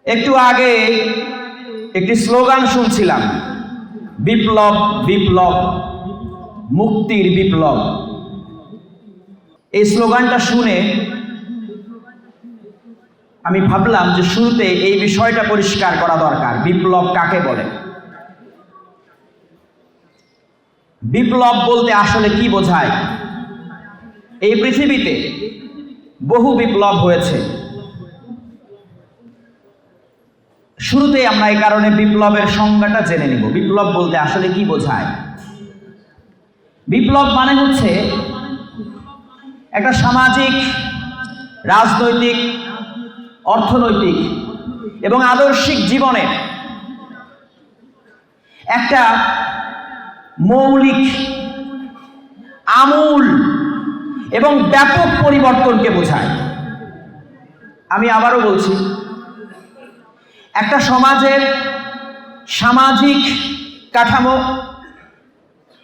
একটু আগে একটি স্লোগান শুনছিলাম, বিপ্লব বিপ্লব, মুক্তির বিপ্লব। এই স্লোগানটা শুনে আমি ভাবলাম যে শুরুতে এই বিষয়টা পরিষ্কার করা দরকার, বিপ্লব কাকে বলে। বিপ্লব বলতে আসলে কি বোঝায়? এই পৃথিবীতে বহু বিপ্লব হয়েছে। শুরুতে আমরা এই কারণে বিপ্লবের সংজ্ঞাটা জেনে নিব। বিপ্লব বলতে আসলে কি বোঝায়? বিপ্লব মানে হচ্ছে একটা সামাজিক, রাজনৈতিক, অর্থনৈতিক এবং আদর্শিক জীবনে একটা মৌলিক, আমূল এবং ব্যাপক পরিবর্তনকে বোঝায়। আমি আবারও বলছি, একটা সমাজের সামাজিক কাঠামো,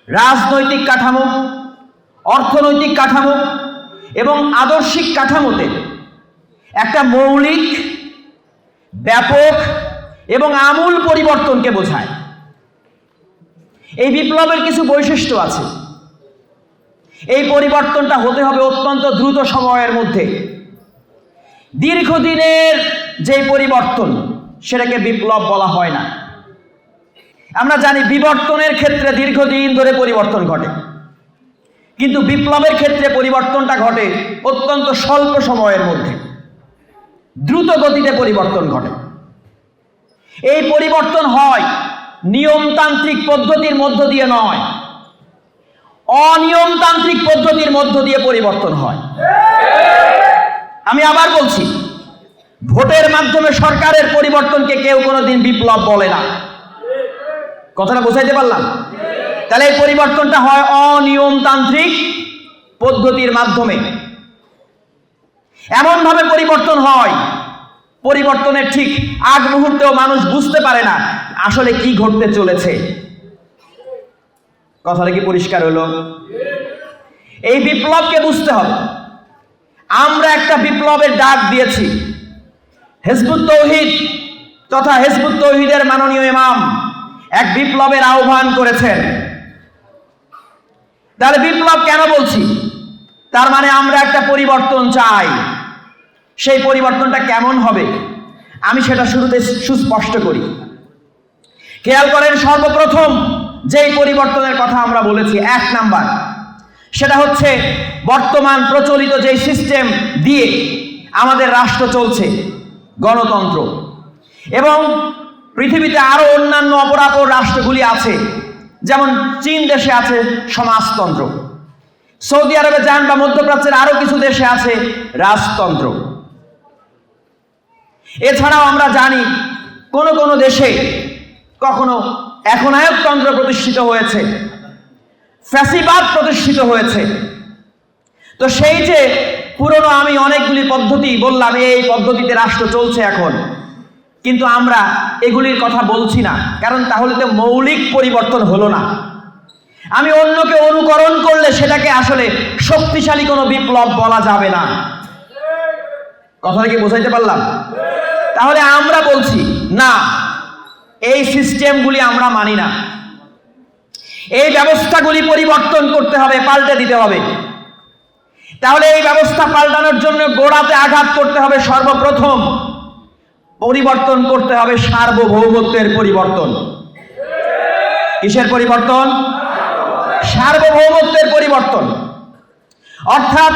রাজনৈতিক কাঠামো, অর্থনৈতিক কাঠামো এবং আদর্শিক কাঠামোতে একটা মৌলিক, ব্যাপক এবং আমূল পরিবর্তনকে বোঝায়। এই বিপ্লবের কিছু বৈশিষ্ট্য আছে। এই পরিবর্তনটা হতে হবে অত্যন্ত দ্রুত সময়ের মধ্যে। দীর্ঘদিনের যে পরিবর্তন, সেটাকে বিপ্লব বলা হয় না। আমরা জানি বিবর্তনের ক্ষেত্রে দীর্ঘদিন ধরে পরিবর্তন ঘটে, কিন্তু বিপ্লবের ক্ষেত্রে পরিবর্তনটা ঘটে অত্যন্ত স্বল্প সময়ের মধ্যে, দ্রুত গতিতে পরিবর্তন ঘটে। এই পরিবর্তন হয় নিয়মতান্ত্রিক পদ্ধতির মধ্য দিয়ে নয়, অনিয়মতান্ত্রিক পদ্ধতির মধ্য দিয়ে পরিবর্তন হয়। আমি আবার বলছি, ভোটের মাধ্যমে সরকারের পরিবর্তনকে কেউ কোনোদিন বিপ্লব বলে না। কথাটা বোঝাইতে পারলাম? তাহলে এই পরিবর্তনটা হয় অনিয়মতান্ত্রিক পদ্ধতির মাধ্যমে। এমনভাবে পরিবর্তন হয়, পরিবর্তনের ঠিক আগ মুহূর্তেও মানুষ বুঝতে পারে না আসলে কি ঘটতে চলেছে। কথাটা কি পরিষ্কার হলো? এই বিপ্লবকে বুঝতে হবে। আমরা একটা বিপ্লবের ডাক দিয়েছি। হিজবুত তৌহিদ তথা হিজবুত তৌহিদের মাননীয় ইমাম এক বিপ্লবের আহ্বান করেছেন। তাহলে বিপ্লব কেন বলছি? তার মানে আমরা একটা পরিবর্তন চাই। সেই পরিবর্তনটা কেমন হবে আমি সেটা শুরুতে সুস্পষ্ট করি। খেয়াল করেন, সর্বপ্রথম যেই পরিবর্তনের কথা আমরা বলেছি, 1 নাম্বার, সেটা হচ্ছে বর্তমান প্রচলিত যে সিস্টেম দিয়ে আমাদের রাষ্ট্র চলছে, গণতন্ত্র, এবং পৃথিবীতে আরো অন্যান্য অপরাপর রাষ্ট্রগুলি আছে, যেমন চীন দেশে আছে সমাজতন্ত্র, সৌদি আরবে যান বা মধ্যপ্রাচ্যের আরো কিছু দেশে আছে রাজতন্ত্র। এছাড়াও আমরা জানি কোন কোন দেশে কখনো একনায়কতন্ত্র প্রতিষ্ঠিত হয়েছে, ফ্যাসিবাদ প্রতিষ্ঠিত হয়েছে। তো সেই যে পুরনো আমি অনেকগুলি পদ্ধতি বললাম, এই পদ্ধতিতে রাষ্ট্র চলছে এখন, কিন্তু আমরা এগুলির কথা বলছি না, কারণ তাহলে তো মৌলিক পরিবর্তন হলো না। আমি অন্যকে অনুকরণ করলে সেটাকে আসলে শক্তিশালী কোনো বিপ্লব বলা যাবে না। কথাটা কি বোঝাইতে পারলাম? তাহলে আমরা বলছি না, এই সিস্টেমগুলি আমরা মানি না। এই ব্যবস্থাগুলি পরিবর্তন করতে হবে, পাল্টে দিতে হবে। তাহলে এই ব্যবস্থা পাল্টানোর জন্য গোড়াতে আঘাত করতে হবে। সর্বপ্রথম পরিবর্তন করতে হবে সার্বভৌমত্বের পরিবর্তন। কিসের পরিবর্তন? সার্বভৌমত্বের পরিবর্তন। অর্থাৎ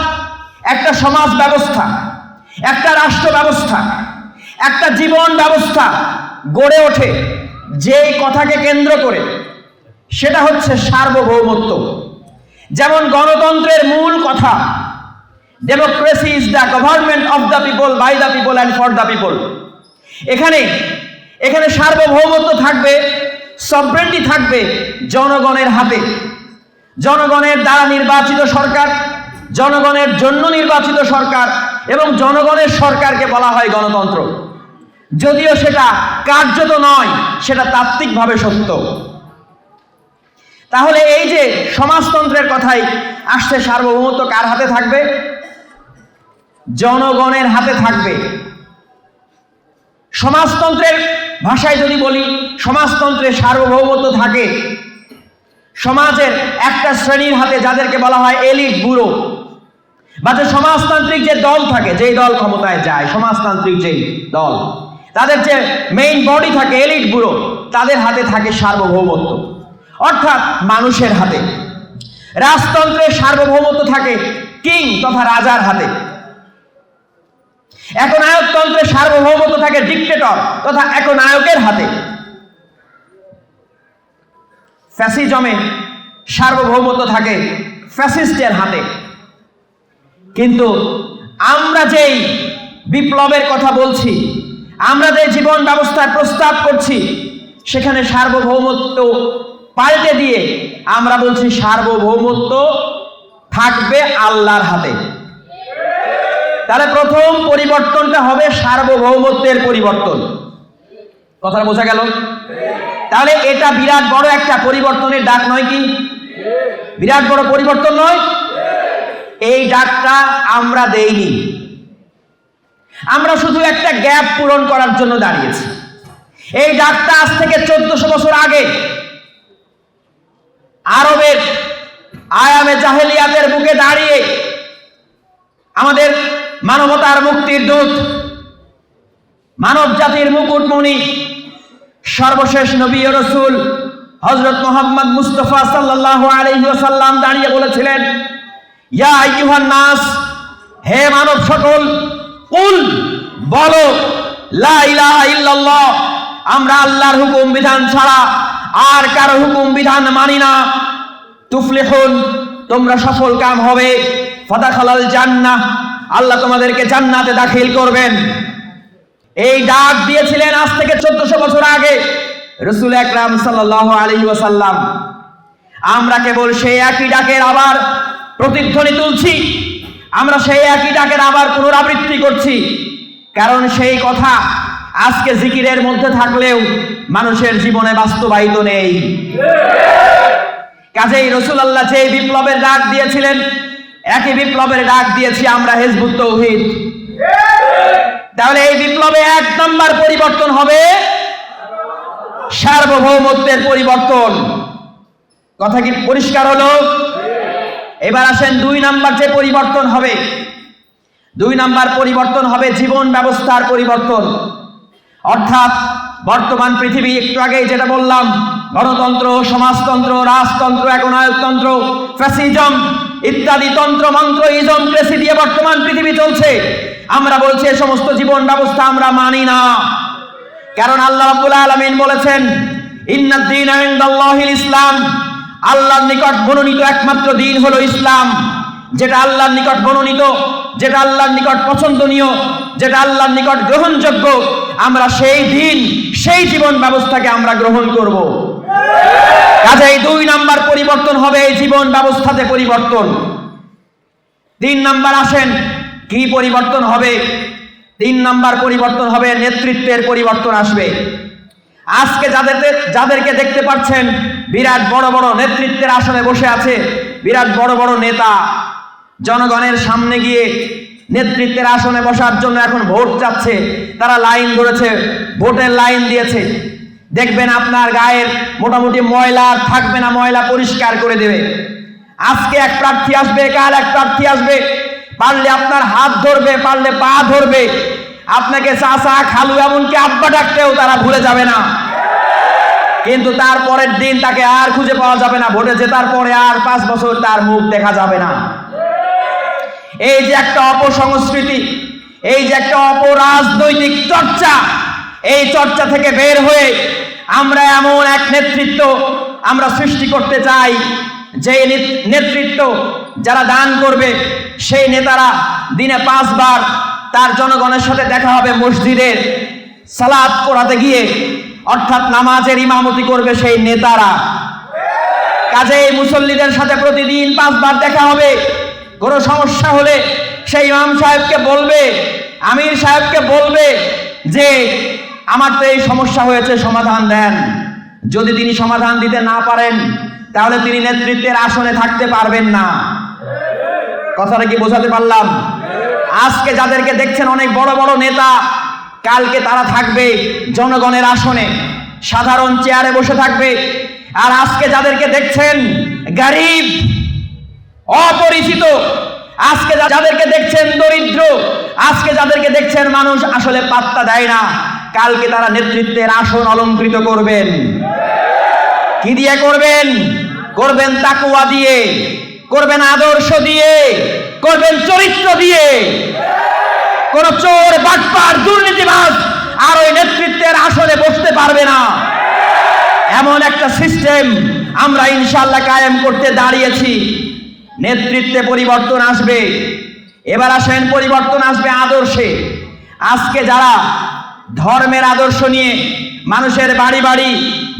একটা সমাজ ব্যবস্থা, একটা রাষ্ট্র ব্যবস্থা, একটা জীবন ব্যবস্থা গড়ে ওঠে যেই কথাকে কেন্দ্র করে, সেটা হচ্ছে সার্বভৌমত্ব। যেমন গণতন্ত্রের মূল কথা, democracy is the government of the people, by the people and for the people. এখানে সার্বভৌমত্ব থাকবে, সভরেন্টি থাকবে জনগণের হাতে। জনগণের দ্বারা নির্বাচিত সরকার, জনগণের জন্য নির্বাচিত সরকার, এবং জনগণের সরকারকে বলা হয় গণতন্ত্র। যদিও সেটা কার্যত নয়, সেটা তাত্ত্বিকভাবে সত্য। তাহলে এই যে সমাজতন্ত্রের কথাই আসছে, সার্বভৌমত্ব কার হাতে থাকবে? জনগণের হাতে থাকবে। সমাজতন্ত্রের ভাষায় যদি বলি, সমাজতন্ত্রে সার্বভৌমত্ব থাকে সমাজের একটা শ্রেণীর হাতে, যাদেরকে বলা হয় এলিট ব্যুরো, বা যে সমাজতান্ত্রিক যে দল থাকে, যেই দল ক্ষমতায় যায়, সমাজতান্ত্রিক যেই দল, তাদের যে মেইন বডি থাকে এলিট ব্যুরো, তাদের হাতে থাকে সার্বভৌমত্ব, অর্থাৎ মানুষের হাতে। রাজতন্ত্রের সার্বভৌমত্ব থাকে কিং তথা রাজার হাতে। একনায়কতন্ত্রের সার্বভৌমত্ব থাকে ডিক্টেটর তথা একনায়কের হাতে। ফ্যাসিজমে সার্বভৌমত্ব থাকে ফ্যাসিস্টের হাতে। কিন্তু আমরা যেই বিপ্লবের কথা বলছি, আমরা যে জীবন ব্যবস্থার প্রস্তাব করছি, সেখানে সার্বভৌমত্ব পাল্টে দিয়ে আমরা বলছি সার্বভৌমত্ব থাকবে আল্লাহর হাতে। তাহলে প্রথম পরিবর্তনটা হবে সার্বভৌমত্বের পরিবর্তন। কথাটা বোঝা গেল? তাহলে এটা বিরাট বড় একটা পরিবর্তনের ডাক নয় কি? বিরাট বড় পরিবর্তন নয়? এই ডাকটা আমরা দেইনি, আমরা শুধু একটা গ্যাপ পূরণ করার জন্য দাঁড়িয়েছি। এই ডাকটা আজ থেকে 1400 বছর আগে আরবের আয়ামে জাহেলিয়াতের বুকে দাঁড়িয়ে আমাদের মানবতার মুক্তির দূত, মানব জাতির মুকুটমণি, সর্বশেষ নবী ও রাসূল হযরত মুহাম্মদ মুস্তাফা সাল্লাল্লাহু আলাইহি ওয়াসাল্লাম দাঁড়িয়ে বলেছিলেন, ইয়া আইয়ুহান নাস, হে মানব সকল, কুল, বলো, লা ইলাহা ইল্লাল্লাহ, আমরা আল্লাহর হুকুম বিধান ছাড়া আর কারো হুকুম বিধান মানি না, তুফলিহুন, তোমরা সফল কাম হবে, ফাদাখালাল জান্নাহ, আল্লাহ তোমাদেরকে জান্নাতে দাখিল করবেন। এই ডাক দিয়েছিলেন আজ থেকে 1400 বছর আগে রাসূল আকরাম সাল্লাল্লাহু আলাইহি ওয়াসাল্লাম। আমরা কেবল সেই একই ডাকের আবার প্রতিধ্বনি তুলছি, আমরা সেই একই ডাকের আবার পুনরাবৃত্তি করছি, কারণ সেই কথা আজকে জিকিরের মধ্যে থাকলেও মানুষের জীবনে বাস্তবায়িত নেই। কাজেই রাসূলুল্লাহ যে বিপ্লবের ডাক দিয়েছিলেন, একই বিপ্লবের ডাক দিয়েছি আমরা হিজবুত তাওহীদ। তাহলে এই বিপ্লবে 1 নম্বর পরিবর্তন হবে সার্বভৌমত্বের পরিবর্তন। কথা কি পরিষ্কার হলো? এবার আসেন 2 নম্বর যে পরিবর্তন হবে। 2 নম্বর পরিবর্তন হবে জীবন ব্যবস্থার পরিবর্তন। অর্থাৎ বর্তমান পৃথিবী, একটু আগেই যেটা বললাম, গণতন্ত্র, সমাজতন্ত্র, রাজতন্ত্র, একনায়কতন্ত্র, ফ্যাসিজম ইত্যাদি তন্ত্র মন্ত্র ইজমক্রেসি দিয়ে বর্তমান পৃথিবী চলছে। আমরা বলছি এই সমস্ত জীবন ব্যবস্থা আমরা মানি না, কারণ আল্লাহ রাব্বুল আলামিন বলেছেন, ইন্নাদ দীনা ইনদাল্লাহিল ইসলাম, আল্লাহর নিকট মনোনীত একমাত্র দিন হলো ইসলাম। যেটা আল্লাহর নিকট মনোনীত, যেটা আল্লাহর নিকট পছন্দনীয়, যেটা আল্লাহর নিকট গ্রহণযোগ্য, আমরা সেই দিন, সেই জীবন ব্যবস্থাকে আমরা গ্রহণ করব। কাজেই 2 নম্বর পরিবর্তন হবে এই জীবন ব্যবস্থাতে পরিবর্তন। 3 নম্বর আসেন, কি পরিবর্তন হবে? 3 নম্বর পরিবর্তন হবে নেতৃত্বের পরিবর্তন আসবে। আজকে যাদেরকে দেখতে পাচ্ছেন বিরাট বড় বড় নেতৃত্বের আসনে বসে আছে, বিরাট বড় বড় নেতা, জনগণের সামনে গিয়ে নেতৃত্বের আসনে বসার জন্য এখন ভোট চাচ্ছে, তারা লাইন ধরেছে, ভোটের লাইন দিয়েছে। দেখবেন আপনার গায়ের মোটামুটি ময়লা থাকবে না, ময়লা পরিষ্কার করে দেবে। আজকে এক প্রার্থী আসবে, কাল এক প্রার্থী আসবে, পারলে আপনার হাত ধরবে, পারলে পা ধরবে, আপনাকে চাচা, খালু, এমনকি আব্বা ডাকতেও তারা ভুলে যাবে না। কিন্তু তারপরের দিন তাকে আর খুঁজে পাওয়া যাবে না, ভোটে জেতার পরে আর 5 বছর তার মুখ দেখা যাবে না। এই যে একটা অপসংস্কৃতি, এই যে একটা অপরাজনৈতিক চর্চা, এই চর্চা থেকে বের হয়ে আমরা এমন এক নেতৃত্ব আমরা সৃষ্টি করতে চাই, যে নেতৃত্ব যারা দান করবে, সেই নেতারা দিনে 5 বার তার জনগণের সাথে দেখা হবে মসজিদের সালাত পড়াতে গিয়ে, অর্থাৎ নামাজের ইমামতি করবে সেই নেতারা। কাজেই মুসল্লিদের সাথে প্রতিদিন 5 বার দেখা হবে। কোনো সমস্যা হলে সেই ইমাম সাহেবকে বলবে, আমির সাহেবকে বলবে যে আমার তো এই সমস্যা হয়েছে, সমাধান দেন। যদি তিনি সমাধান দিতে না পারেন, তাহলে তিনি নেতৃত্বের আসনে থাকতে পারবেন না। কথাটা কি বোঝাতে পারলাম? আজকে যাদেরকে দেখছেন অনেক বড় বড় নেতা, কালকে তারা থাকবে জনগণের আসনে, সাধারণ চেয়ারে বসে থাকবে। আর আজকে যাদেরকে দেখছেন গরিব, অপরিচিত, আজকে যাদেরকে দেখছেন দরিদ্র, আজকে যাদেরকে দেখছেন মানুষ আসলে পাত্তা দেয় না, কালকে তারা নেতৃত্বের আসন অলংকৃত করবেন। কি দিয়ে করবেন? করবেন তাকওয়া দিয়ে, করবেন আদর্শ দিয়ে, করবেন চরিত্র দিয়ে। কোন চোর, বাটপার, দুর্নীতিবাজ আর ওই নেতৃত্বের আসনে বসতে পারবে না। এমন একটা সিস্টেম আমরা ইনশাআল্লাহ কায়েম করতে দাঁড়িয়েছি। নেতৃত্বে পরিবর্তন আসবে। এবার আসেন, পরিবর্তন আসবে আদর্শে। আজকে যারা ধর্মের আদর্শ নিয়ে মানুষের বাড়ি বাড়ি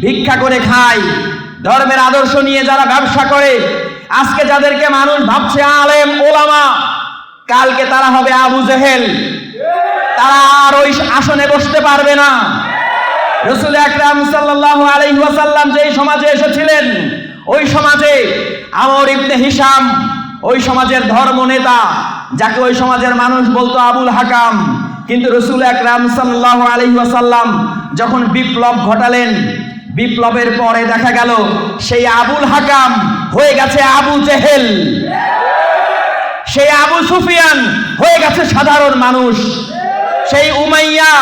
ভিক্ষা করে খায়, ধর্মের আদর্শ নিয়ে যারা ব্যবসা করে, আজকে যাদেরকে মানুষ ভাবছে আলেম ওলামা, কালকে তারা হবে আবু জেহেল। তারা আর ওই আসনে বসতে পারবে না। রাসূল আকরাম সাল্লাল্লাহু আলাইহি ওয়াসাল্লাম যেই সমাজে এসেছিলেন, ওই সমাজে আমর ইবনে হিশাম, ওই সমাজের ধর্ম নেতা, যাকে ওই সমাজের মানুষ বলতো আবুল হাকাম। কিন্তু রাসূল আকরাম সাল্লাল্লাহু আলাইহি ওয়াসাল্লাম যখন বিপ্লব ঘটালেন, বিপ্লবের পরে দেখা গেল সেই আবুল হাকাম হয়ে গেছে আবু জেহেল, সেই আবু সুফিয়ান হয়ে গেছে সাধারণ মানুষ, সেই উমাইয়া,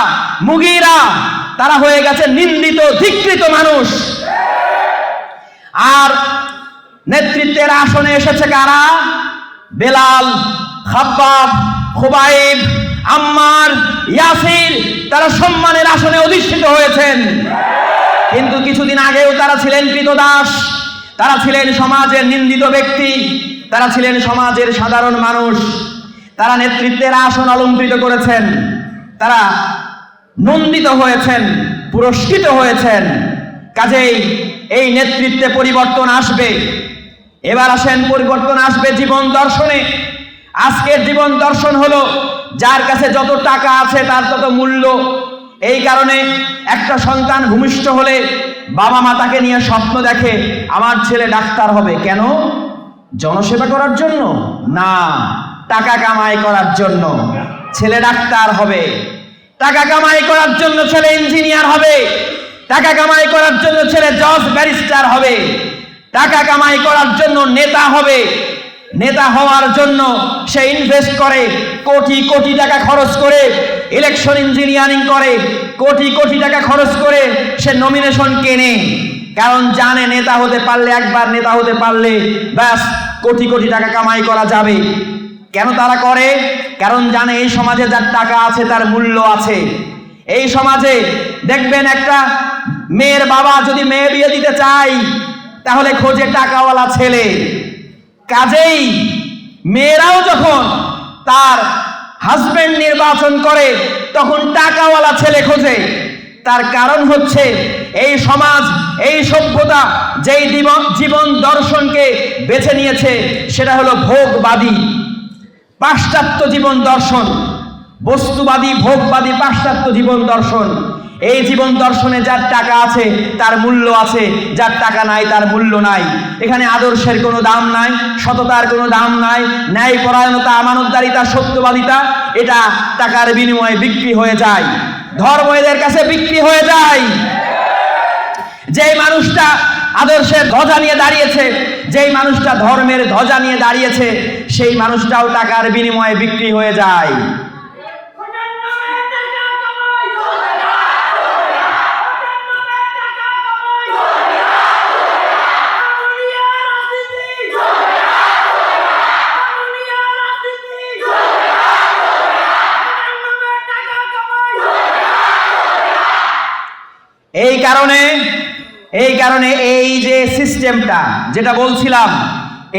মুগীরা, তারা হয়ে গেছে নিন্দিত, ধিক্কৃত মানুষ। আর নেতৃত্বের আসনে এসেছে কারা? বেলাল, খাব্বাব, খুবাইব, আম্মার, ইয়াসির, তারা সম্মানের আসনে অধিষ্ঠিত হয়েছেন। কিন্তু কিছুদিন আগেও তারা ছিলেন ক্রীতদাস, তারা ছিলেন সমাজের নিন্দিত ব্যক্তি, তারা ছিলেন সমাজের সাধারণ মানুষ। তারা নেতৃত্বের আসন অলংকৃত করেছেন, তারা নন্দিত হয়েছেন, পুরস্কৃত হয়েছেন। কাজেই এই নেতৃত্বে পরিবর্তন আসবে। এবার আসেন, পরিবর্তন আসবে জীবন দর্শনে। আজকের জীবন দর্শন হলো যার কাছে যত টাকা আছে তার তত মূল্য। এই কারণে একটা সন্তান ভূমিষ্ঠ হলে বাবা মা তাকে নিয়ে স্বপ্ন দেখে, আমার ছেলে ডাক্তার হবে। কেন? জনসেবা করার জন্য না, টাকা কামাই করার জন্য ছেলে ডাক্তার হবে। টাকা কামাই করার জন্য ছেলে ইঞ্জিনিয়ার হবে। টাকা কামাই করার জন্য ছেলে জজ, ব্যারিস্টার হবে। টাকা কামাই করার জন্য নেতা হবে। নেতা হওয়ার জন্য সে ইনভেস্ট করে, কোটি কোটি টাকা খরচ করে ইলেকশন ইঞ্জিনিয়ারিং করে, কোটি কোটি টাকা খরচ করে সে নমিনেশন কেনে। কারণ জানে নেতা হতে পারলে, একবার নেতা হতে পারলে ব্যাস কোটি কোটি টাকা কামাই করা যাবে। কেন তারা করে? কারণ জানে এই সমাজে যার টাকা আছে তার মূল্য আছে। এই সমাজে দেখবেন একটা মেয়ের বাবা যদি মেয়ে বিয়ে দিতে চায় তাহলে খোঁজে টাকাওয়ালা ছেলে। কাজেই মেয়েরাও যখন তার হাজবেন্ড নির্বাচন করে তখন টাকাওয়ালা ছেলে খোঁজে। তার কারণ হচ্ছে এই সমাজ, এই সভ্যতা যেই জীবন দর্শনকে বেছে নিয়েছে সেটা হলো ভোগবাদী, পাশ্চাত্য জীবন দর্শন, বস্তুবাদী, ভোগবাদী, পাশ্চাত্য জীবন দর্শন। এই জীবন দর্শনে যার টাকা আছে তার মূল্য আছে, যার টাকা নাই তার মূল্য নাই। এখানে আদর্শের কোনো দাম নাই, সততার কোনো দাম নাই, ন্যায়পরায়ণতা, আমানতদারিতা, সত্যবাদিতা এটা টাকার বিনিময়ে বিক্রি হয়ে যায়। ধর্ম এদের কাছে বিক্রি হয়ে যায়। যেই মানুষটা আদর্শের ধ্বজা নিয়ে দাঁড়িয়েছে, যেই মানুষটা ধর্মের ধ্বজা নিয়ে দাঁড়িয়েছে, সেই মানুষটাও টাকার বিনিময়ে বিক্রি হয়ে যায়। এই কারণে এই যে সিস্টেমটা যেটা বলছিলাম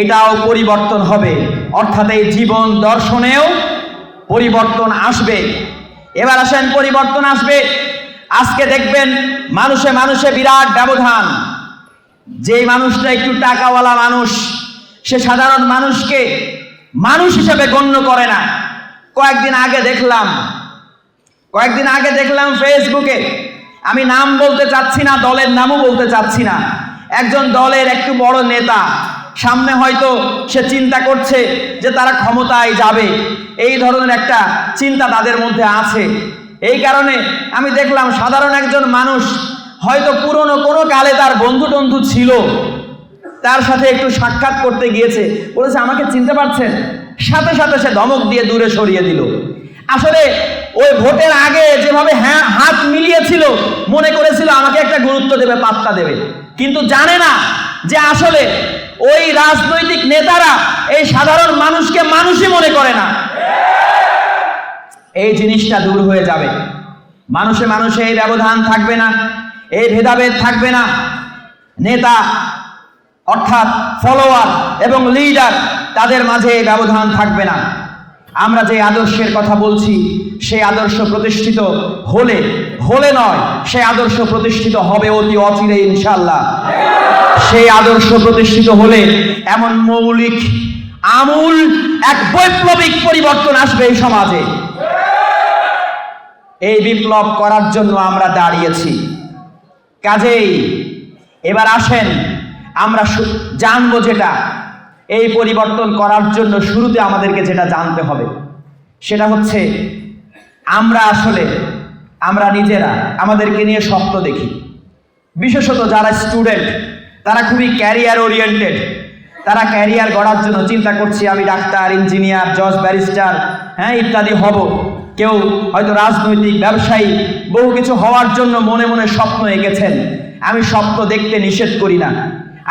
এটাও পরিবর্তন হবে, অর্থাৎ এই জীবন দর্শনেও পরিবর্তন আসবে। এবার আসেন, পরিবর্তন আসবে। আজকে দেখবেন মানুষে মানুষে বিরাট ব্যবধান। যেই মানুষটা একটু টাকাওয়ালা মানুষ, সে সাধারণ মানুষকে মানুষ হিসেবে গণ্য করে না। কয়েকদিন আগে দেখলাম ফেসবুকে, আমি নাম বলতে চাচ্ছি না, দলের নামও বলতে চাচ্ছি না, একজন দলের একটু বড় নেতা, সামনে হয়তো সে চিন্তা করছে যে তারা ক্ষমতায় যাবে, এই ধরনের একটা চিন্তা তাদের মধ্যে আছে। এই কারণে আমি দেখলাম সাধারণ একজন মানুষ হয়তো পুরনো কোনো কালে তার বন্ধু টন্ধু ছিল, তার সাথে একটু সাক্ষাৎ করতে গিয়েছে, বলেছে আমাকে চিনতে পারছেন, সাথে সাথে সে ধমক দিয়ে দূরে সরিয়ে দিল। আসলে ওই ভোটের আগে যেভাবে হাত মিলিয়েছিল, মনে করেছিল আমাকে একটা গুরুত্ব দেবে, পাত্তা দেবে, কিন্তু জানে না যে আসলে ওই রাজনৈতিক নেতারা এই সাধারণ মানুষকে মানুষই মনে করে না। এই জিনিসটা দূর হয়ে যাবে, মানুষে মানুষে এই ব্যবধান থাকবে না, এই ভেদাভেদ থাকবে না। নেতা অর্থাৎ ফলোয়ার এবং লিডার, তাদের মাঝে এই ব্যবধান থাকবে না। আমরা যে আদর্শের কথা বলছি সেই আদর্শ প্রতিষ্ঠিত হলে নয়, সেই আদর্শ প্রতিষ্ঠিত হবে অতি অচিরে ইনশাআল্লাহ। সেই আদর্শ প্রতিষ্ঠিত হলে এমন মৌলিক আমূল এক বৈপ্লবিক পরিবর্তন আসবে এই সমাজে। এই বিপ্লব করার জন্য আমরা দাঁড়িয়েছি। কাজেই এবার আসেন আমরা জানবো যেটা এই পরিবর্তন করার জন্য শুরুতে আমাদেরকে যেটা জানতে হবে সেটা হচ্ছে আমরা নিজেরা আমাদেরকে নিয়ে স্বপ্ন দেখি। বিশেষত যারা স্টুডেন্ট, তারা খুবই ক্যারিয়ার ওরিয়েন্টেড, তারা ক্যারিয়ার গড়ার জন্য চিন্তা করছি আমি ডাক্তার, ইঞ্জিনিয়ার, জজ, ব্যারিস্টার ইত্যাদি হব। কেউ হয়তো রাজনৈতিক, ব্যবসায়ী, বহু কিছু হওয়ার জন্য মনে মনে স্বপ্ন এঁকেছেন। আমি স্বপ্ন দেখতে নিষেধ করি না,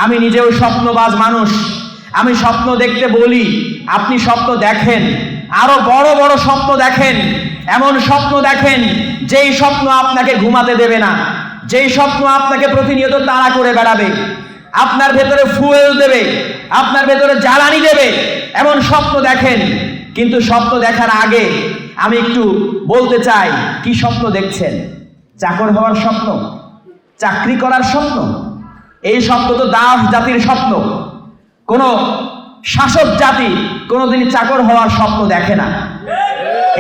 আমি নিজেও স্বপ্নবাজ মানুষ, আমি স্বপ্ন দেখতে বলি, আপনি স্বপ্ন দেখেন, আরো বড় বড় স্বপ্ন দেখেন, এমন স্বপ্ন দেখেন যেই স্বপ্ন আপনাকে ঘুমাতে দেবে না, যেই স্বপ্ন আপনাকে প্রতিনিয়ত তাড়া করে বেড়াবে, আপনার ভেতরে ফুয়েল দেবে, আপনার ভেতরে জ্বালানি দেবে, এমন স্বপ্ন দেখেন। কিন্তু স্বপ্ন দেখার আগে আমি একটু বলতে চাই, কি স্বপ্ন দেখছেন? চাকর হওয়ার স্বপ্ন, চাকরি করার স্বপ্ন? এই স্বপ্ন তো দাস জাতির স্বপ্ন। কোনো শাসক জাতি কোনোদিনই চাকর হওয়ার স্বপ্ন দেখে না।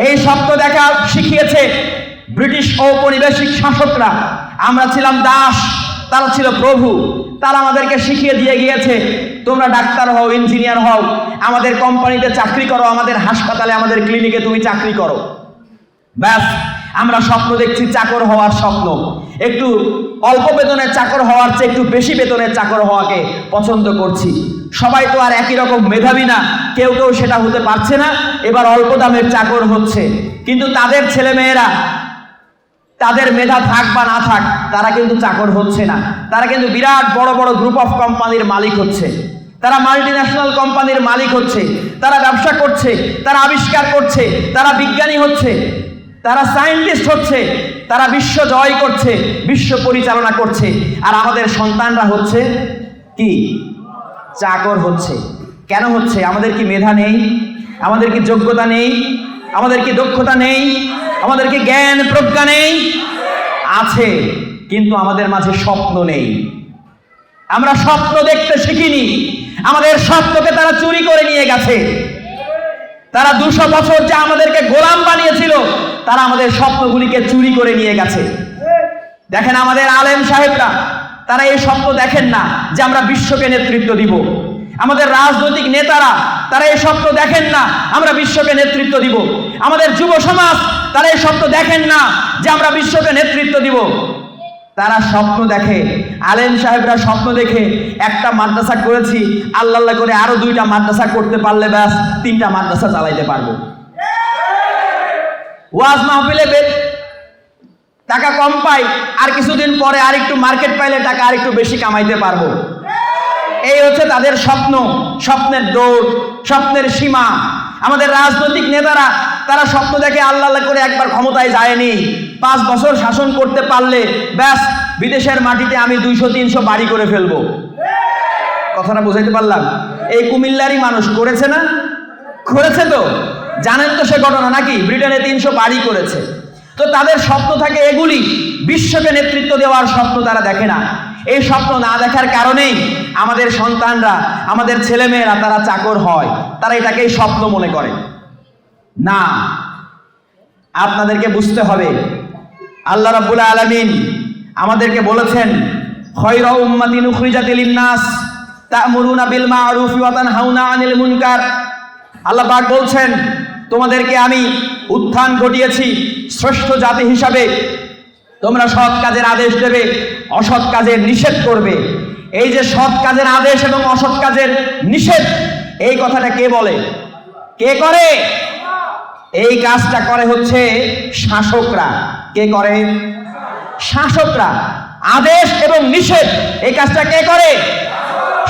এই স্বপ্ন দেখা শিখিয়েছে ব্রিটিশ ঔপনিবেশিক শাসকরা। আমরা ছিলাম দাস, তারা ছিল প্রভু। তারা আমাদেরকে শিখিয়ে দিয়ে গিয়েছে, তোমরা ডাক্তার হও, ইঞ্জিনিয়ার হও, আমাদের কোম্পানিতে চাকরি করো, আমাদের হাসপাতালে, আমাদের ক্লিনিকে তুমি চাকরি করো। ব্যাস, আমরা স্বপ্ন দেখছি চাকর হওয়ার স্বপ্ন। একটু অল্প বেতনের চাকর হওয়ার চেয়ে একটু বেশি বেতনের চাকর হওয়াকে পছন্দ করছি। সবাই তো আর একই রকম মেধাবী না, কেউ কেউ সেটা হতে পারছে না, এবার অল্প দামের চাকর হচ্ছে। কিন্তু তাদের ছেলেমেয়েরা, তাদের মেধা থাক বা না থাক, তারা কিন্তু চাকর হচ্ছে না, তারা কিন্তু বিরাট বড় বড় গ্রুপ অফ কোম্পানির মালিক হচ্ছে, তারা মাল্টিন্যাশনাল কোম্পানির মালিক হচ্ছে, তারা ব্যবসা করছে, তারা আবিষ্কার করছে, তারা বিজ্ঞানী হচ্ছে, তারা সায়েন্টিস্ট হচ্ছে, তারা বিশ্ব জয় করছে, বিশ্ব পরিচালনা করছে। আর আমাদের সন্তানরা হচ্ছে কি? চাকর হচ্ছে। কেন হচ্ছে? আমাদের কি মেধা নেই? আমাদের কি যোগ্যতা নেই? আমাদের কি দক্ষতা নেই? আমাদের কি জ্ঞান প্রজ্ঞা নেই? আছে, কিন্তু আমাদের মাঝে স্বপ্ন নেই। আমরা স্বপ্ন দেখতে শিখিনি। আমাদের স্বপ্নকে তারা চুরি করে নিয়ে গেছে। তারা 200 বছর যে আমাদেরকে গোলাম বানিয়েছিল, তারা আমাদের স্বপ্নগুলিকে চুরি করে নিয়ে গেছে। দেখেন আমাদের আলেম সাহেবরা, তারা এই স্বপ্ন দেখেন না যে আমরা বিশ্বকে নেতৃত্ব দিব। আমাদের রাজনৈতিক নেতারা, তারা এই স্বপ্ন দেখেন না আমরা বিশ্বকে নেতৃত্ব দিব। আমাদের যুব সমাজ, তারা এই স্বপ্ন দেখেন না যে আমরা বিশ্বকে নেতৃত্ব দিব। তারা স্বপ্ন দেখে, আলেম সাহেবরা স্বপ্ন দেখে একটা মাদ্রাসা করেছি, আল্লাহ আল্লাহ করে আরো 2টা মাদ্রাসা করতে পারলে ব্যাস 3টা মাদ্রাসা চালাইতে পারবো। ওয়াজ মাহফিলে টাকা কম পাই, আর কিছুদিন পরে আর একটু মার্কেট পাইলে টাকা আর একটু বেশি কামাইতে পারবো। এই হচ্ছে তাদের স্বপ্ন, স্বপ্নের দৌড়, স্বপ্নের সীমা। আমাদের রাজনৈতিক নেতারা, তারা স্বপ্ন দেখে আল্লাহ আল্লাহ করে একবার ক্ষমতায় যায়নি, 5 বছর শাসন করতে পারলে ব্যাস বিদেশের মাটিতে আমি 200-300 বাড়ি করে ফেলবো। কথাটা বুঝাইতে পারলাম? এই কুমিল্লারই মানুষ করেছে না? করেছে তো, জানেন তো সে ঘটনা নাকি? ব্রিটেনে 300 বাড়ি করেছে। তো তাদের স্বপ্ন থাকে এগুলি, বিশ্বকে নেতৃত্ব দেওয়ার স্বপ্ন তারা দেখে না। এই স্বপ্ন না দেখার কারণেই আমাদের সন্তানরা, আমাদের ছেলেমেয়েরা তারা চাকর হয়, তারা এটাকেই স্বপ্ন মনে করে না। আপনাদেরকে বুঝতে হবে, আল্লাহ রাব্বুল আলামিন আমাদেরকে বলেছেন, খায়রা উম্মাতিন উখরিজাত লিন-নাস তা'মুরুনা বিল মা'রুফি ওয়া তানহাউনা আনিল মুনকার। আল্লাহ পাক বলছেন, তোমাদেরকে আমি উত্থান ঘটিয়েছি শ্রেষ্ঠ জাতি হিসাবে। তোমরা সৎ কাজের আদেশ দেবে, অসৎ কাজের নিষেধ করবে। এই যে সৎ কাজের আদেশ এবং অসৎ কাজের নিষেধ, এই কথাটা কে বলে? কে করে? এই কাজটা করে হচ্ছে শাসকরা। কে করে? শাসকরা। আদেশ এবং নিষেধ এই কাজটা কে করে?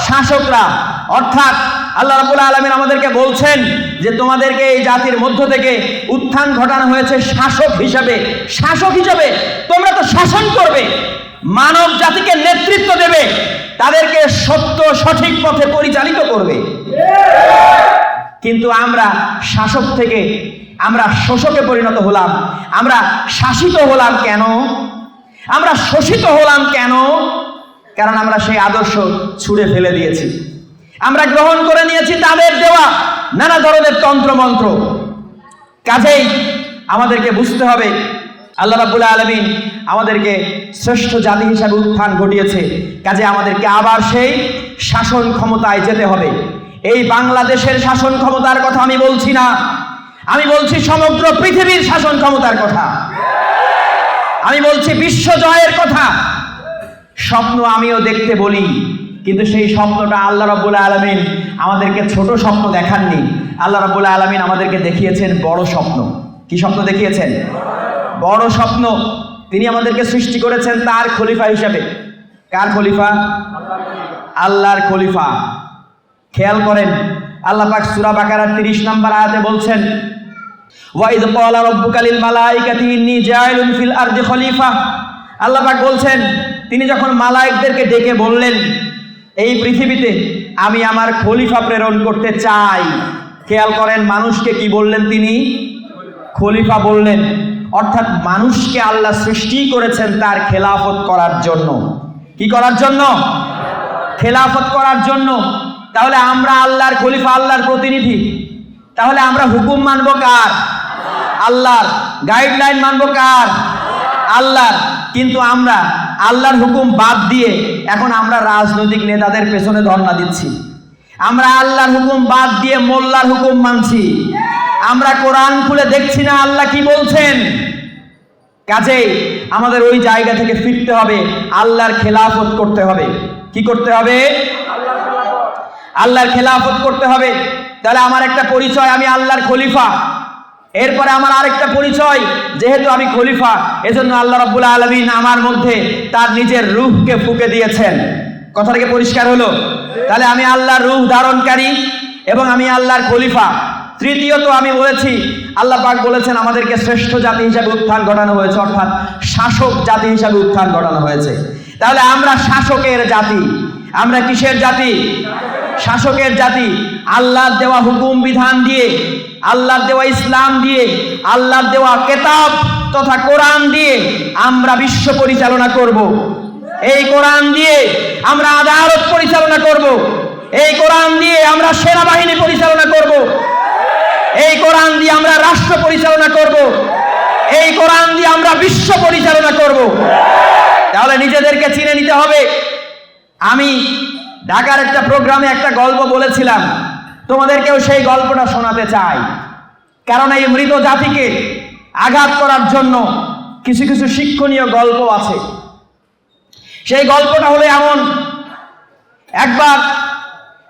শাসকরা। অর্থাৎ আল্লাহ রাব্বুল আলামিন আমাদেরকে বলছেন যে তোমাদেরকে এই জাতির মধ্য থেকে উত্থান ঘটানো হয়েছে শাসক হিসাবে। শাসক হিসাবে তোমরা তো শাসন করবে, মানব জাতিকে নেতৃত্ব দেবে, তাদেরকে সত্য সঠিক পথে পরিচালিত করবে। কিন্তু আমরা শাসক থেকে আমরা শোষকে পরিণত হলাম। আমরা শাসিত হলাম কেন? আমরা শোষিত হলাম কেন? কারণ আমরা সেই আদর্শ ছুঁড়ে ফেলে দিয়েছি। আমরা গ্রহণ করে নিয়েছি তাদের দেওয়া নানা ধরনের তন্ত্রমন্ত্র। কাজেই আমাদেরকে বুঝতে হবে আল্লাহ রাব্বুল আলামিন আমাদেরকে শ্রেষ্ঠ জাতি হিসাবে উত্থান ঘটিয়েছে। কাজে আমাদেরকে আবার সেই শাসন ক্ষমতায় যেতে হবে। এই বাংলাদেশের শাসন ক্ষমতার কথা আমি বলছি না, আমি বলছি সমগ্র পৃথিবীর শাসন ক্ষমতার কথা। আমি বলছি বিশ্ব জয়ের কথা। স্বপ্ন আমিও দেখতে বলি, কিন্তু সেই স্বপ্নটা আল্লাহ রাব্বুল আলামিন আমাদেরকে ছোট স্বপ্ন দেখাননি। আল্লাহ রাব্বুল আলামিন আমাদেরকে দেখিয়েছেন বড় স্বপ্ন। কি স্বপ্ন দেখিয়েছেন? বড় স্বপ্ন। তিনি আমাদেরকে সৃষ্টি করেছেন তার খলিফা হিসাবে। কার খলিফা? আল্লাহর খলিফা। খেয়াল করেন আল্লাহ পাক সূরা বাকারার 30 নম্বর আয়াতে বলছেন, ওয়া ইয ক্বালা রাব্বুকা লিল মালাইকাতি ইন্নী জাইলুন ফিল আরদি খলিফা। আল্লাহ পাক বলছেন, তিনি যখন মালায়েকদেরকে ডেকে বললেন এই পৃথিবীতে আমি আমার খলিফা প্রেরণ করতে চাই। খেয়াল করেন মানুষকে কি বললেন? তিনি খলিফা বললেন। অর্থাৎ মানুষকে আল্লাহ সৃষ্টি করেছেন তার খেলাফত করার জন্য। কি করার জন্য? খেলাফত করার জন্য। তাহলে আমরা আল্লাহর খলিফা, আল্লাহর প্রতিনিধি। তাহলে আমরা হুকুম মানব কার? আল্লাহর। গাইডলাইন মানব কার? আল্লাহর। কিন্তু আমরা আল্লাহর হুকুম বাদ দিয়ে এখন আমরা রাজনৈতিক নেতাদের পেছনে ধর্ণা দিচ্ছি। আমরা আল্লাহর হুকুম বাদ দিয়ে মোল্লার হুকুম মানছি। আমরা কোরআন খুলে দেখছি না আল্লাহ কি বলছেন। কাজেই আমাদের ওই জায়গা থেকে ফিরতে হবে, আল্লাহর খেলাফত করতে হবে। কি করতে হবে? আল্লাহর খেলাফত করতে হবে। তাহলে আমার একটা পরিচয়, আমি আল্লাহর খলিফা। এরপরে আমার আরেকটা পরিচয়, যেহেতু আমি খলিফা এজন্য আল্লাহ রাব্বুল আলামিন আমার মধ্যে তার নিজের রূহকে ফুঁকে দিয়েছেন। কথাটা কি পরিষ্কার হলো? তাহলে আমি আল্লাহর রূহ ধারণকারী এবং আমি আল্লাহর খলিফা। তৃতীয়ত আমি বলেছি আল্লাহ পাক বলেছেন আমাদেরকে শ্রেষ্ঠ জাতি হিসাবে উত্থান ঘটানো হয়েছে, অর্থাৎ শাসক জাতি হিসাবে উত্থান ঘটানো হয়েছে। তাহলে আমরা শাসকের জাতি। আমরা কিসের জাতি? শাসকের জাতি। আল্লাহর দেওয়া হুকুম বিধান দিয়ে, আল্লাহর দেওয়া ইসলাম দিয়ে, আল্লাহর দেওয়া কিতাব তথা কোরআন দিয়ে আমরা বিশ্ব পরিচালনা করব। এই কোরআন দিয়ে আমরা আদালত পরিচালনা করব। এই কোরআন দিয়ে আমরা সেনাবাহিনী পরিচালনা করব। এই কোরআন দিয়ে আমরা রাষ্ট্র পরিচালনা করব। এই কোরআন দিয়ে আমরা বিশ্ব পরিচালনা করব। তাহলে নিজেদেরকে চিনে নিতে হবে। আমি ঢাকার একটা প্রোগ্রামে একটা গল্প বলেছিলাম, তোমাদেরকেও সেই গল্পটা শোনাতে চাই। কারণ এই মৃত জাতিকে আঘাত করার জন্য কিছু কিছু শিক্ষণীয় গল্প আছে। সেই গল্পটা হলো এমন, একবার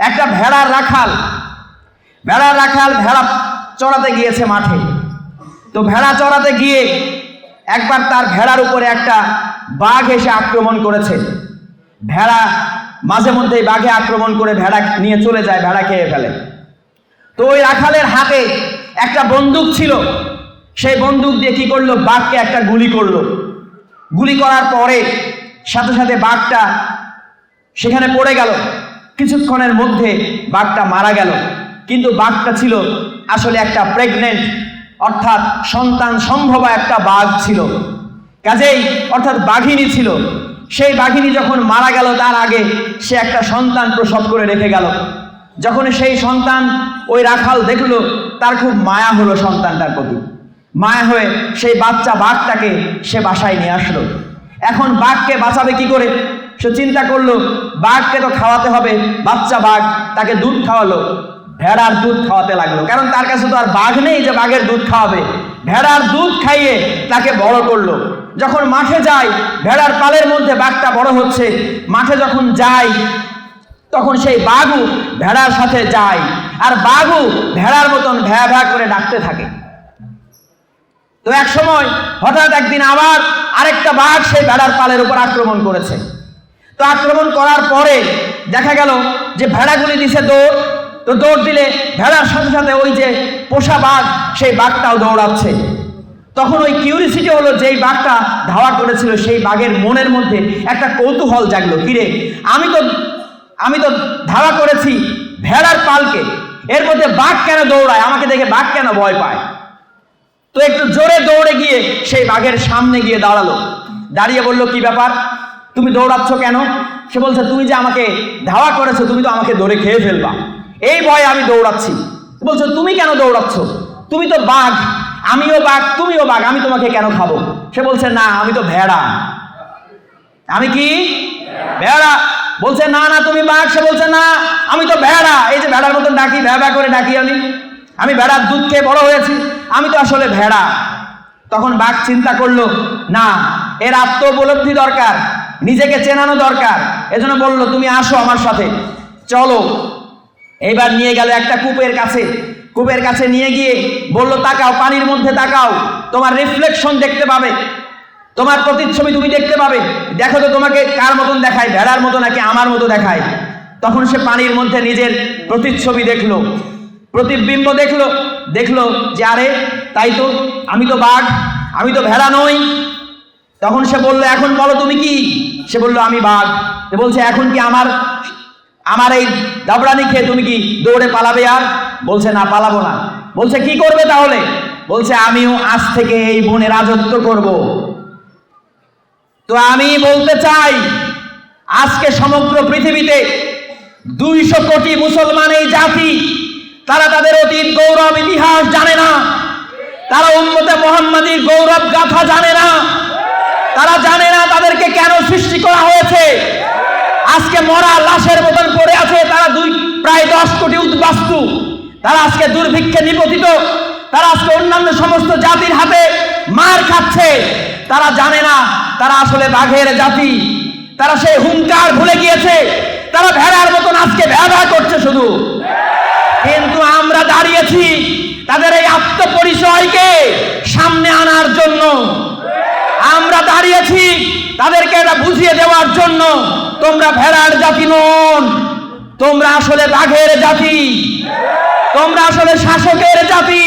একটা ভেড়ার রাখাল ভেড়া চড়াতে গিয়েছে মাঠে। তো ভেড়া চড়াতে গিয়ে একবার তার ভেড়ার উপরে একটা বাঘ এসে আক্রমণ করেছে। ভেড়া মাঝে মধ্যেই বাঘে আক্রমণ করে ভেড়া নিয়ে চলে যায়, ভেড়া খেয়ে ফেলে। তো ওই রাখালের হাতে একটা বন্দুক ছিল। সেই বন্দুক দিয়ে কি করলো? বাঘকে একটা গুলি করলো। গুলি করার পরে সাথে সাথে বাঘটা সেখানে পড়ে গেল। কিছুক্ষণের মধ্যে বাঘটা মারা গেল। কিন্তু বাঘটা ছিল আসলে একটা প্রেগনেন্ট, অর্থাৎ সন্তান সম্ভবা একটা বাঘ ছিল। কাজেই অর্থাৎ বাঘিনী ছিল। সেই বাঘিনী যখন মারা গেল তার আগে সে একটা সন্তান প্রসব করে রেখে গেল। যখন সেই সন্তান ওই রাখাল দেখলো, তার খুব মায়া হলো সন্তানটার প্রতি। মায়া হয়ে সেই বাচ্চা বাঘটাকে সে বাসায় নিয়ে আসলো। এখন বাঘকে বাঁচাবে কি করে? সে চিন্তা করলো বাঘকে তো খাওয়াতে হবে। বাচ্চা বাঘ, তাকে দুধ খাওয়ালো। ভেড়ার দুধ খাওয়াতে লাগলো, কারণ তার কাছে তো আর বাঘ নেই যে বাঘের দুধ খাওয়াবে। ভেড়ার দুধ খাইয়ে তাকে বড় করলো। যখন মাঠে যায়, ভেড়ার পালের মধ্যে বাঘটা বড় হচ্ছে। মাঠে যখন যায় তখন সেই বাঘও ভেড়ার সাথে যায়, আর বাঘও ভেড়ার মতন ভ্যা ভ্যা করে ডাকতে থাকে। তো এক সময় হঠাৎ একদিন আবার আরেকটা বাঘ সেই ভেড়ার পালের উপর আক্রমণ করেছে। তো আক্রমণ করার পরে দেখা গেল যে ভেড়াগুলি দিছে দৌড়। তো দৌড় দিলে ভেড়ার সাথে সাথে ওই যে পোষা বাঘ, সেই বাঘটাও দৌড়াচ্ছে। তখন ওই কিউরিসিটি হলো, যেই বাঘটা ধাওয়া করেছিল সেই বাঘের মনের মধ্যে একটা কৌতূহল জাগলো, কিরে আমি তো ধাওয়া করেছি ভেড়ার পালকে, এর মধ্যে বাঘ কেন দৌড়ায়, আমাকে দেখে বাঘ কেন ভয় পায়। তো একটু জোরে দৌড়ে গিয়ে সেই বাঘের সামনে গিয়ে দাঁড়ালো। দাঁড়িয়ে বলল, কি ব্যাপার, তুমি দৌড়াচ্ছ কেন? সে বলছে, তুমি যে আমাকে ধাওয়া করেছো, তুমি তো আমাকে ধরে খেয়ে ফেলবা, এই ভয়ে আমি দৌড়াচ্ছি। বলছো, তুমি কেন দৌড়াচ্ছ? তুমি তো বাঘ, আমিও বাঘ, তুমিও বাঘ, আমি তোমাকে কেন খাবো? সে বলছে, না আমি তো ভেড়া। আমি কি ভেড়া? বলছে, না না তুমি বাঘ। সে বলছে, না আমি তো ভেড়া, এই যে ভেড়ার মতন ডাকি, ভ্যা ভ্যা করে ডাকি, আমি ভেড়ার দুধ খেয়ে বড় হয়েছি, আমি তো আসলে ভেড়া। তখন বাঘ চিন্তা করলো, না এর আত্ম উপলব্ধি দরকার, নিজেকে চেনানো দরকার। এজন্য বললো, তুমি আসো আমার সাথে, চলো। এইবার নিয়ে গেল একটা কূপের কাছে নিয়ে গিয়ে বললো, তাকাও, পানির মধ্যে তাকাও, তোমার রিফ্লেকশন দেখতে পাবে, তোমার প্রতিচ্ছবি তুমি দেখতে পাবে, দেখো তো তোমাকে কার মতন দেখায়, ভেড়ার মতো নাকি আমার মতো দেখায়। তখন সে পানির মধ্যে নিজের প্রতিচ্ছবি দেখলো, প্রতিবিম্ব দেখলো যে আরে তাই তো, আমি তো বাঘ, আমি তো ভেড়া নই। তখন সে বললো, এখন বলো তুমি কি? সে বললো, আমি বাঘ। সে বলছে, এখন কি আমার এই দাবড়ানি খেয়ে তুমি কি দৌড়ে পালাবে? আর বলছে, না পালাবো না। বলছে, কি করবে তাহলে? বলছে, আমিও আজ থেকে এই বনে রাজত্ব করব। তো আমি বলতে চাই, আজকে সমগ্র পৃথিবীতে 200 কোটি মুসলমান এই জাতি, তারা তাদের অতীত গৌরব ইতিহাস জানে না, তারা উম্মতে মুহাম্মাদীর গৌরব গাথা জানে না, তারা জানে না তাদেরকে কেন সৃষ্টি করা হয়েছে। আজকে মরা লাশের মতন পড়ে আছে তারা, প্রায় 10 কোটি উদ্বাস্তু, তারা আজকে দুর্ভিক্ষে নিপতিত, তারা আজকে অন্যান্য সমস্ত জাতির হাতে মার খাচ্ছে। তারা জানে না তারা আসলে বাঘের জাতি, তারা সেই হুঙ্কার ভুলে গিয়েছে, তারা ভেড়ার মতন আজকে ভ্যা ভ্যা করছে শুধু। কিন্তু আমরা দাঁড়িয়েছি তাদের এই আত্মপরিচয়কে সামনে আনার জন্য, আমরা দাঁড়িয়েছি তাদেরকে এটা বুঝিয়ে দেওয়ার জন্য, তোমরা ভেড়ার জাতি নন, তোমরা আসলে বাঘের জাতি, তোমরা আসলে শাসকের জাতি,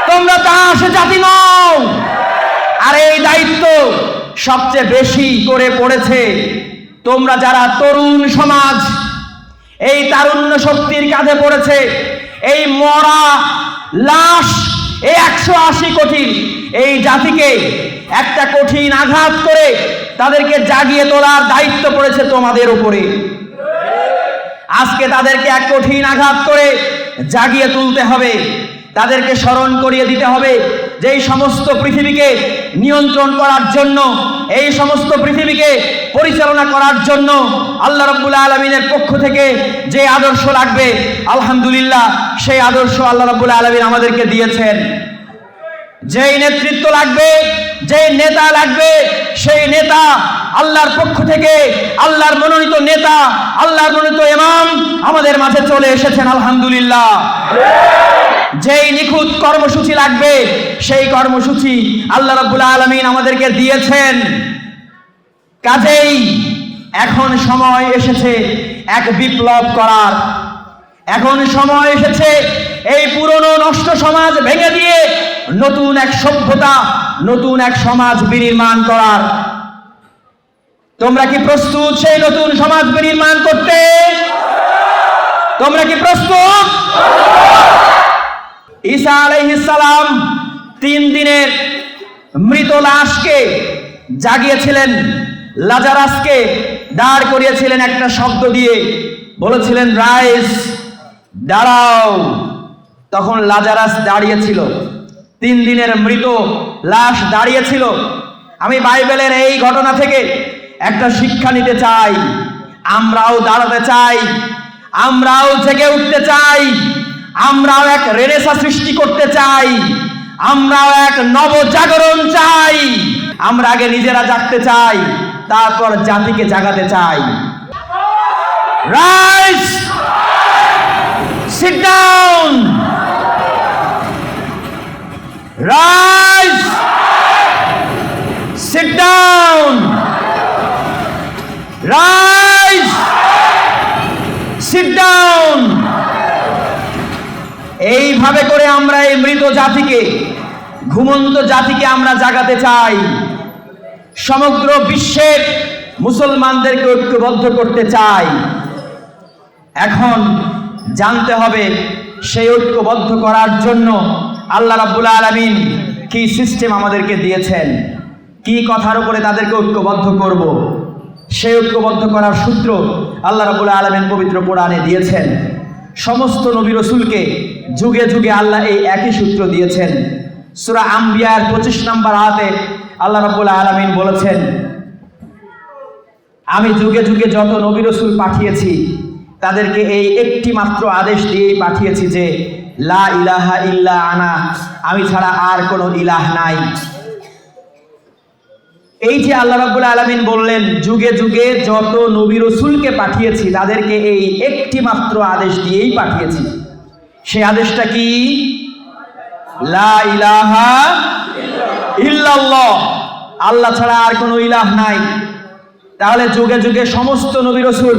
তোমরা দাস জাতি নও। আর এই দায়িত্ব সবচেয়ে বেশি করে পড়েছে তোমরা যারা তরুণ সমাজ, এই তারুণ্য শক্তির কাঁধে পড়েছে। এই মরা লাশ, এই 180 কোটি এই জাতিকে একটা কঠিন আঘাত করে তাদেরকে জাগিয়ে তোলার দায়িত্ব পড়েছে তোমাদের উপরে। আজকে তাদেরকে এক কঠিন আঘাত করে জাগিয়ে তুলতে হবে, তাদেরকে স্মরণ করিয়ে দিতে হবে যে এই সমস্ত পৃথিবীকে নিয়ন্ত্রণ করার জন্য, এই সমস্ত পৃথিবীকে পরিচালনা করার জন্য আল্লাহ রাব্বুল আলামিনের পক্ষ থেকে যে আদর্শ লাগবে, আলহামদুলিল্লাহ সেই আদর্শ আল্লাহ রাব্বুল আলামিন আমাদেরকে দিয়েছেন। যেই নেতৃত্ব লাগবে, যেই নেতা লাগবে, সেই নেতা আল্লাহর পক্ষ থেকে, আল্লাহর মনোনীত নেতা, আল্লাহর মনোনীত ইমাম আমাদের মাঝে চলে এসেছেন, আলহামদুলিল্লাহ। যেই নিখুঁত কর্মসূচি লাগবে, সেই কর্মসূচি আল্লাহ রাব্বুল আলামিন আমাদেরকে দিয়েছেন। কাজেই এখন সময় এসেছে এক বিপ্লব করার, এখন সময় এসেছে এই পুরনো নষ্ট সমাজ ভেঙে দিয়ে নতুন এক সভ্যতা, নতুন এক সমাজ বিনির্মাণ করার। তোমরা কি প্রস্তুত সেই নতুন সমাজ বিনির্মাণ করতে? তোমরা কি প্রস্তুত? ঈসা আলাইহিস সালাম 3 দিনের মৃত লাশকে জাগিয়েছিলেন, লাজারাসকে দাঁড় করিয়েছিলেন একটা শব্দ দিয়ে, বলেছিলেন রাইজ, দাঁড়াও। তখন লাজারাস দাঁড়িয়েছিল, 3 দিনের মৃত লাশ দাঁড়িয়েছিল। আমি বাইবেলের এই ঘটনা থেকে একটা শিক্ষা নিতে চাই, আমরাও দাঁড়াতে চাই, আমরাও জেগে উঠতে চাই, আমরাও এক রেনেসাঁ সৃষ্টি করতে চাই, আমরাও এক নবজাগরণ চাই। আমরা আগে নিজেরা জাগতে চাই, তারপর জাতিকে জাগাতে চাই। Rise, sit down, rise, sit down, rise, sit down. এইভাবে করে আমরা এই মৃত জাতিকে, ঘুমন্ত জাতিকে আমরা জাগাতে চাই। সমগ্র বিশ্বের মুসলমানদেরকে ঐক্যবদ্ধ করতে চাই। এখন জানতে হবে সেই ঐক্যবদ্ধ করার জন্য আল্লাহ রাব্বুল আলামিন কি সিস্টেম আমাদেরকে দিয়েছেন, কি কথার উপরে তাদেরকে ঐক্যবদ্ধ করব। সেই ঐক্যবদ্ধ করার সূত্র আল্লাহ রাব্বুল আলামিন পবিত্র কোরআনে দিয়েছেন। সমস্ত নবী রাসূলকে যুগে যুগে আল্লাহ এই একই সূত্র দিয়েছেন। সূরা আম্বিয়ার 25 নম্বর আয়াতে আল্লাহ রাব্বুল আলামিন বলেছেন, আমি যুগে যুগে যত নবী রাসূল পাঠিয়েছি তাদেরকে এই একটি মাত্র আদেশ দিয়েই পাঠিয়েছি যে লা ইলাহা ইল্লা আনা, আমি ছাড়া আর কোনো ইলাহ নাই। এই যে আল্লাহ রাব্বুল আলামিন বললেন যুগে যুগে যত নবী রাসূলকে পাঠিয়েছি তাদেরকে এই একটি মাত্র আদেশ দিয়েই পাঠিয়েছি। সেই আদেশটা কি? লা ইলাহা ইল্লাল্লাহ, আল্লাহ ছাড়া আর কোনো ইলাহ নাই। তাহলে যুগে যুগে সমস্ত নবী রাসূল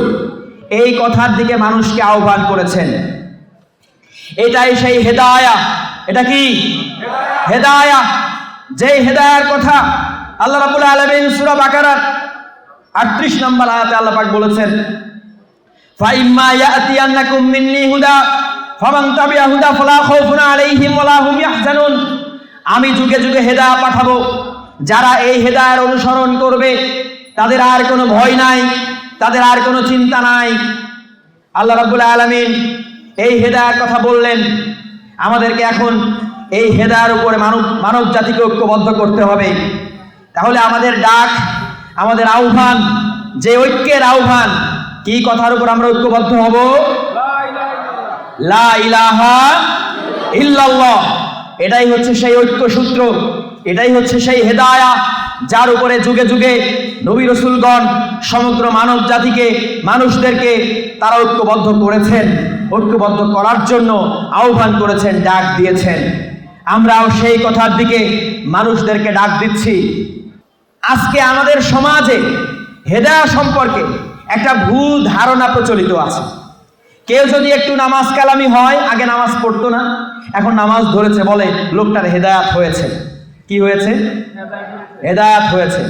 এই কথার দিকে মানুষকে আহ্বান করেছেন। এটাই সেই হেদায়া। এটা কি হেদায়া? যেই হেদায়ার কথা আল্লাহ রাব্বুল আলামিন সূরা বাকারার 38 নম্বর আয়াতে আল্লাহ পাক বলেছেন, ফাইম্মা ইয়াতিয়ান্নাকুম মিন্নি হুদা ফামান তাবিআ হুদা ফালা খাউফুন আলাইহিম ওয়ালা হুম ইয়াহজানুন। আমি যুগে যুগে হেদায়া পাঠাবো, যারা এই হেদায়ার অনুসরণ করবে তাদের আর কোনো ভয় নাই, তাদের আর কোনো চিন্তা নাই। আল্লাহ রাব্বুল আলামিন এই হেদায়ার কথা বললেন। আমাদেরকে এখন এই হেদায়ার উপরে মানব জাতিকে ঐক্যবদ্ধ করতে হবে। তাহলে আমাদের ডাক, আমাদের আহ্বান, যে ঐক্যের আহ্বান, কি কথার উপর আমরা ঐক্যবদ্ধ হব? লা ইলাহা ইল্লাল্লাহ। এটাই হচ্ছে সেই ঐক্য সূত্র, এটাই হচ্ছে সেই হেদায়া যার উপরে যুগে যুগে নবী রাসূলগণ সমগ্র মানব জাতিকে, মানুষদেরকে তারা ঐক্যবদ্ধ করেছেন, ঐক্যবদ্ধ করার জন্য আহ্বান করেছেন, ডাক দিয়েছেন। আমরাও সেই কথার দিকে মানুষদেরকে ডাক দিচ্ছি। আজকে আমাদের সমাজে হেদায়া সম্পর্কে একটা ভুল ধারণা প্রচলিত আছে। কেউ যদি একটু নামাজ কালামি হয়, আগে নামাজ পড়তো না, এখন নামাজ ধরেছে, বলে লোকটার হেদায়াত হয়েছে। কি হয়েছে? হেদায়াত হয়েছে।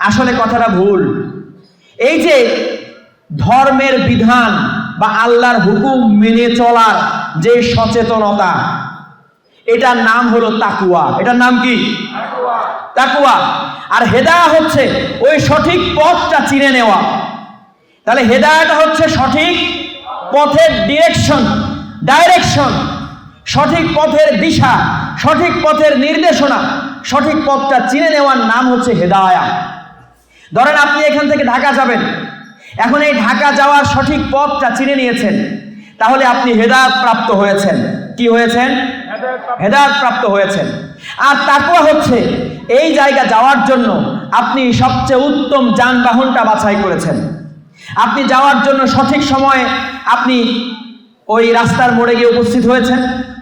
আসলে কথাটা ভুল। এই যে ধর্মের বিধান বা আল্লাহর হুকুম মেনে চলার যে সচেতনতা, এটার নাম হলো তাকওয়া। এটার নাম কি? তাকওয়া। আর হেদায়া হচ্ছে ওই সঠিক পথটা চিনে নেওয়া। তাহলে হেদায়াটা হচ্ছে সঠিক পথের ডাইরেকশন, সঠিক পথের দিশা, সঠিক পথের নির্দেশনা, সঠিক পথটা চিনে নেওয়ার নাম হচ্ছে হেদায়া। ধরেন আপনি এখান থেকে ঢাকা যাবেন, এখন এই ঢাকা যাওয়ার সঠিক পথটা চিনে নিয়েছেন, তাহলে আপনি হেদায়াত প্রাপ্ত হয়েছেন। কি হয়েছেন? হেদায়াত প্রাপ্ত হয়েছেন। আর তাকওয়া হচ্ছে এই জায়গা যাওয়ার জন্য আপনি সবচেয়ে উত্তম যানবাহনটা বাছাই করেছেন। আপনি যাওয়ার জন্য সঠিক সময়ে আপনি ওই রাস্তার মোড়ে গিয়ে উপস্থিত হয়েছেন,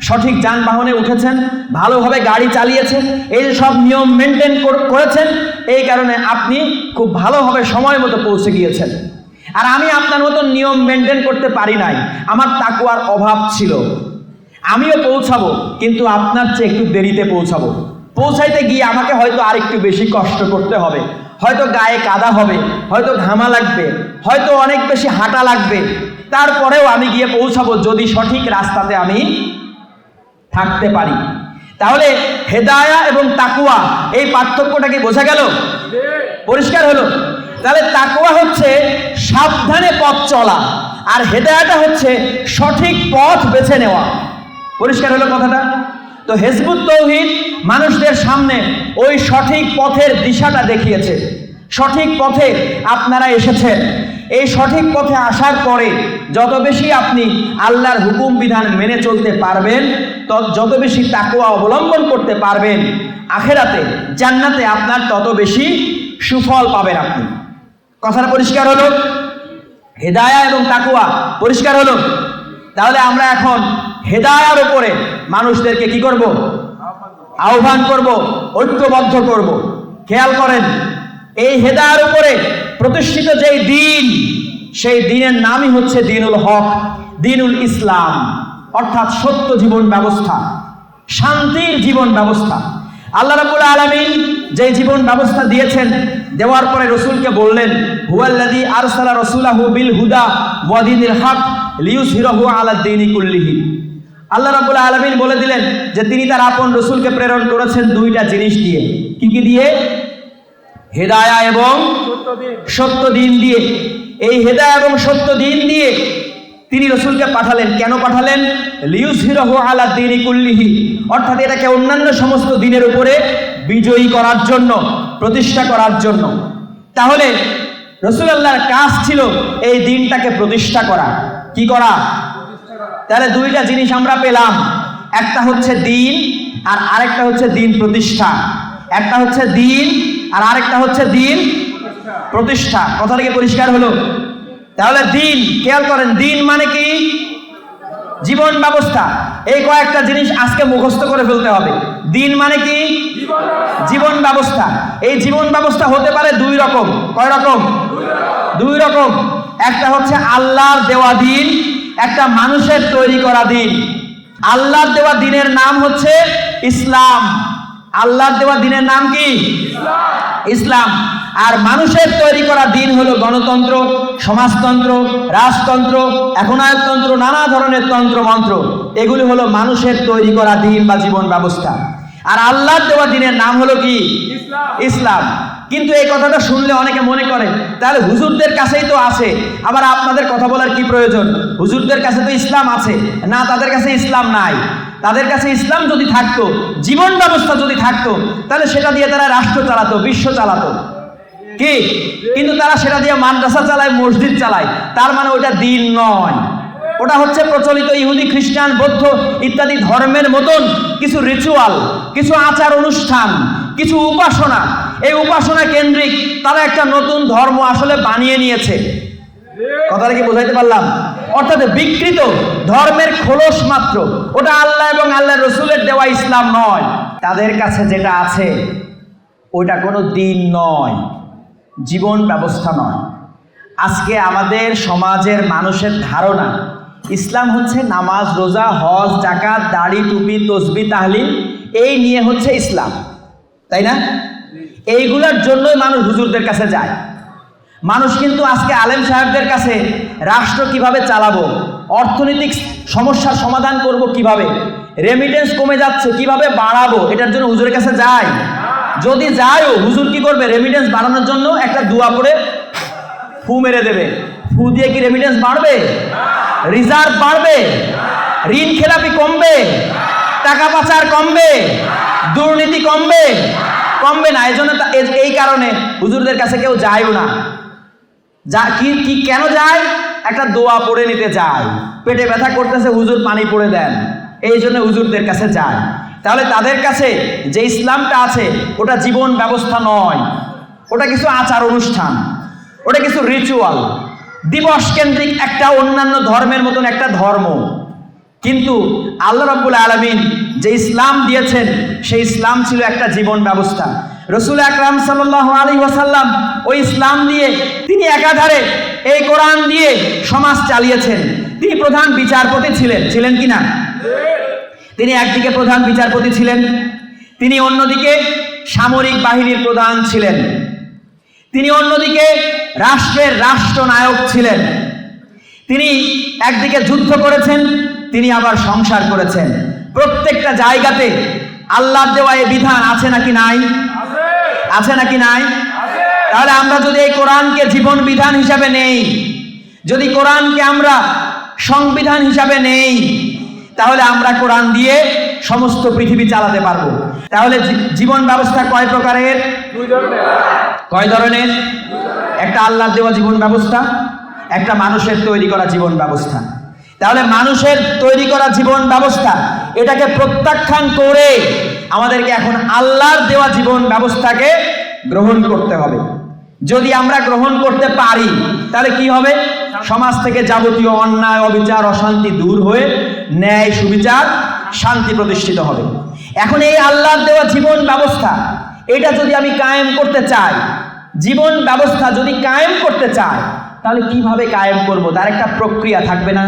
সঠিক যানবাহনে উঠেছেন, ভালোভাবে গাড়ি চালিয়েছেন, এই সব নিয়ম মেনটেন করেছেন। এই কারণে আপনি খুব ভালোভাবে সময় মতো পৌঁছে গিয়েছেন। আর আমি আপনার মতন নিয়ম মেনটেন করতে পারি নাই, আমার তাকওয়ার অভাব ছিল। আমিও পৌঁছাবো, কিন্তু আপনার চেয়ে একটু দেরিতে পৌঁছাবো। পৌঁছাইতে গিয়ে আমাকে হয়তো আর একটু বেশি কষ্ট করতে হবে, হয়তো গায়ে কাদা হবে, হয়তো ঘামা লাগবে, হয়তো অনেক বেশি হাঁটা লাগবে। তারপরেও আমি গিয়ে পৌঁছাবো যদি সঠিক রাস্তাতে আমি থাকতে পারি। তাহলে হেদায়া এবং তাকওয়া এই পার্থক্যটা কি বোঝা গেল? পরিষ্কার হলো? তাহলে তাকওয়া হচ্ছে সাবধানে পথ চলা, আর হেদায়াটা হচ্ছে সঠিক পথ বেছে নেওয়া। পরিষ্কার হলো কথাটা? তো হিজবুত তাওহীদ মানুষদের সামনে ওই সঠিক পথের দিশাটা দেখিয়েছে। সঠিক পথে আপনারা এসেছেন। এই সঠিক পথে আসার পরে যত বেশি আপনি আল্লাহর হুকুম বিধান মেনে চলতে পারবেন, যত বেশি তাকওয়া অবলম্বন করতে পারবেন, আখিরাতে জান্নাতে আপনার তত বেশি সুফল পাবেন আপনি। কথাটা পরিষ্কার হলো? হেদায়া এবং তাকওয়া পরিষ্কার হলো? তাহলে আমরা এখন হেদায়ার উপরে মানুষদেরকে কি করব? আহ্বান করব, ঐক্যবদ্ধ করব। খেয়াল করেন, এই হেদায়ার উপরে প্রতিষ্ঠিত যেই দিন, সেই দিনের নামই হচ্ছে দিনুল হক, দিনুল ইসলাম, অর্থাৎ সত্য জীবন ব্যবস্থা, শান্তির জীবন ব্যবস্থা। আল্লাহ রাব্বুল আলামিন যে জীবন ব্যবস্থা দিয়েছেন, দেওয়ার পরে রসুলকে বললেন, হুয়াল্লাযী আরসালা রাসূলাহু বিল হুদা ওয়া দীনিল হক লিইয়ুযহিরাহু আলা দ্বীনি কুল্লিহি। আল্লাহ রাব্বুল আলামিন বলে দিলেন যে তিনি তার আপন রসুলকে প্রেরণ করেছেন দুইটা জিনিস দিয়ে। কি কি দিয়ে? হেদায়া এবং সত্য দিন দিয়ে। এই হেদায়া এবং সত্য দিন দিয়ে তিনি রসুলকে পাঠালেন। কেন পাঠালেন? লিইয়ুযহিরাহু আলা দ্বীনি কুল্লিহি, অর্থাৎ এটাকে অন্যান্য সমস্ত দিনের উপরে বিজয়ী করার জন্য, প্রতিষ্ঠা করার জন্য। তাহলে রাসূলুল্লাহর কাজ ছিল এই দিনটাকে প্রতিষ্ঠা করা। কি করা? তাহলে দুইটা জিনিস আমরা পেলাম, একটা হচ্ছে দিন আর আরেকটা হচ্ছে দিন প্রতিষ্ঠা। একটা হচ্ছে দিন আর আরেকটা হচ্ছে দিন প্রতিষ্ঠা। কথাটা কি পরিষ্কার হলো? তাহলে দিন, খেয়াল করেন, দিন মানে কি? জীবন ব্যবস্থা। এই কয়েকটা জিনিস আজকে মুখস্থ করে ফেলতে হবে। দিন মানে কি? জীবন ব্যবস্থা। এই জীবন ব্যবস্থা হতে পারে দুই রকম। কয় রকম? দুই রকম। একটা হচ্ছে আল্লাহর দেওয়া দিন, একটা মানুষের তৈরি করা দিন। আল্লাহর দেওয়া দিনের নাম হচ্ছে ইসলাম। আল্লাহর দেওয়া দিনের নাম কি? ইসলাম। আর মানুষের তৈরি করা দিন হলো গণতন্ত্র, সমাজতন্ত্র, রাজতন্ত্র, একনায়কতন্ত্র, নানা ধরনের তন্ত্র মন্ত্র। এগুলি হলো মানুষের তৈরি করা দিন বা জীবন ব্যবস্থা। আর আল্লাহর দেওয়া দিনের নাম হলো কি? ইসলাম। কিন্তু এই কথাটা শুনলে অনেকে মনে করে তাহলে হুজুরদের কাছেই তো আছে, আবার আপনাদের কথা বলার কি প্রয়োজন? হুজুরদের কাছে তো ইসলাম আছে। না, তাদের কাছে ইসলাম নাই। তাদের কাছে ইসলাম যদি থাকতো, জীবন ব্যবস্থা যদি থাকতো, তাহলে সেটা দিয়ে তারা রাষ্ট্র চালাতো, বিশ্ব চালাতো। কি? কিন্তু তারা সেটা দিয়ে মাদ্রাসা চালায়, মসজিদ চালায়। তার মানে ওটা দিন নয়, ওটা হচ্ছে প্রচলিত ইহুদি, খ্রিস্টান, বৌদ্ধ ইত্যাদি ধর্মের মতন কিছু রিচুয়াল, কিছু আচার অনুষ্ঠান, কিছু উপাসনা। এই উপাসনা কেন্দ্রিক তারা একটা নতুন ধর্ম আসলে বানিয়ে নিয়েছে। কথাটা কি বোঝাইতে পারলাম? অর্থাৎ বিকৃত ধর্মের খোলস মাত্র। ওটা আল্লাহ এবং আল্লাহর রসুলের দেওয়া ইসলাম নয়। তাদের কাছে যেটা আছে ওটা কোনো দিন নয়, জীবন ব্যবস্থা নয়। আজকে আমাদের সমাজের মানুষের ধারণা ইসলাম হচ্ছে নামাজ, রোজা, হজ, যাকাত, দাড়ি, টুপি, তসবিহ, তাহলিল, এই নিয়ে হচ্ছে ইসলাম, তাই না? এইগুলোর জন্যই মানুষ হুজুরদের কাছে যায়। মানুষ কিন্তু আজকে আলেম সাহেবদের কাছে রাষ্ট্র কিভাবে চালাবো, অর্থনৈতিক সমস্যার সমাধান করব কিভাবে, রেমিটেন্স কমে যাচ্ছে কিভাবে বাড়াবো, এটার জন্য হুজুরের কাছে যায়। যদি যায়ও, হুজুর কি করবে? রেমিটেন্স বাড়ানোর জন্য একটা দোয়া করে ফু মেরে দেবে। ফু দিয়ে কি রেমিটেন্স বাড়বে? রিজার্ভ বাড়বে? ঋণ খেলাপি কমবে? টাকা পাচার কমবে? দুর্নীতি কমবে? কমবে না। এই কারণে হুজুরদের কাছে কেউ যায়ও না। কি কেন যায়? একটা দোয়া পড়ে নিতে যায়। পেটে ব্যথা করতেছে, হুজুর পানি পড়ে দেন, এই জন্য হুজুরদের কাছে যায়। তাহলে তাদের কাছে যে ইসলামটা আছে ওটা জীবন ব্যবস্থা নয়, ওটা কিছু আচার অনুষ্ঠান, ওটা কিছু রিচুয়াল, দিবস কেন্দ্রিক একটা অন্যান্য ধর্মের মতন একটা ধর্ম। কিন্তু আল্লাহ রাব্বুল আলামিন যে ইসলাম দিয়েছেন সেই ইসলাম ছিল একটা জীবন ব্যবস্থা। রাসূল আকরাম সাল্লাল্লাহু আলাইহি ওয়াসাল্লাম ওই ইসলাম দিয়ে তিনি একাধারে এই কোরআন দিয়ে সমাজ চালিয়েছেন। তিনি প্রধান বিচারপতি ছিলেন কি না? তিনি একদিকে প্রধান বিচারপতি ছিলেন, তিনি অন্যদিকে সামরিক বাহিনীর প্রধান ছিলেন, তিনি অন্যদিকে রাষ্ট্রের রাষ্ট্রনায়ক ছিলেন। তিনি একদিকে যুদ্ধ করেছেন, তিনি আবার সংসার করেছেন। প্রত্যেকটা জায়গাতে আল্লাহর দেওয়া এই বিধান আছে নাকি নাই? আছে নাকি নাই? তাহলে আমরা যদি এই কোরআনকে জীবন বিধান হিসাবে নেই, যদি কোরআনকে আমরা সংবিধান হিসাবে নেই, তাহলে আমরা কোরআন দিয়ে সমস্ত পৃথিবী চালাতে পারবো। তাহলে জীবন ব্যবস্থা কয় প্রকারের? কয় ধরনের? একটা আল্লাহর দেওয়া জীবন ব্যবস্থা, একটা মানুষের তৈরি করা জীবন ব্যবস্থা। তাহলে মানুষের তৈরি করা জীবন ব্যবস্থা এটাকে প্রত্যাখ্যান করে আমাদেরকে এখন আল্লাহর দেওয়া জীবন ব্যবস্থাকে গ্রহণ করতে হবে। যদি আমরা গ্রহণ করতে পারি তাহলে কি হবে? সমাজ থেকে যাবতীয় অন্যায়, অবিচার, অশান্তি দূর হয়ে ন্যায়, সুবিচার, শান্তি প্রতিষ্ঠিত হবে। এখন এই আল্লাহর দেওয়া জীবন ব্যবস্থা এটা যদি আমি কায়েম করতে চাই, জীবন ব্যবস্থা যদি কায়েম করতে চাই, তাহলে কিভাবে কায়েম করব? তার একটা প্রক্রিয়া থাকবে না?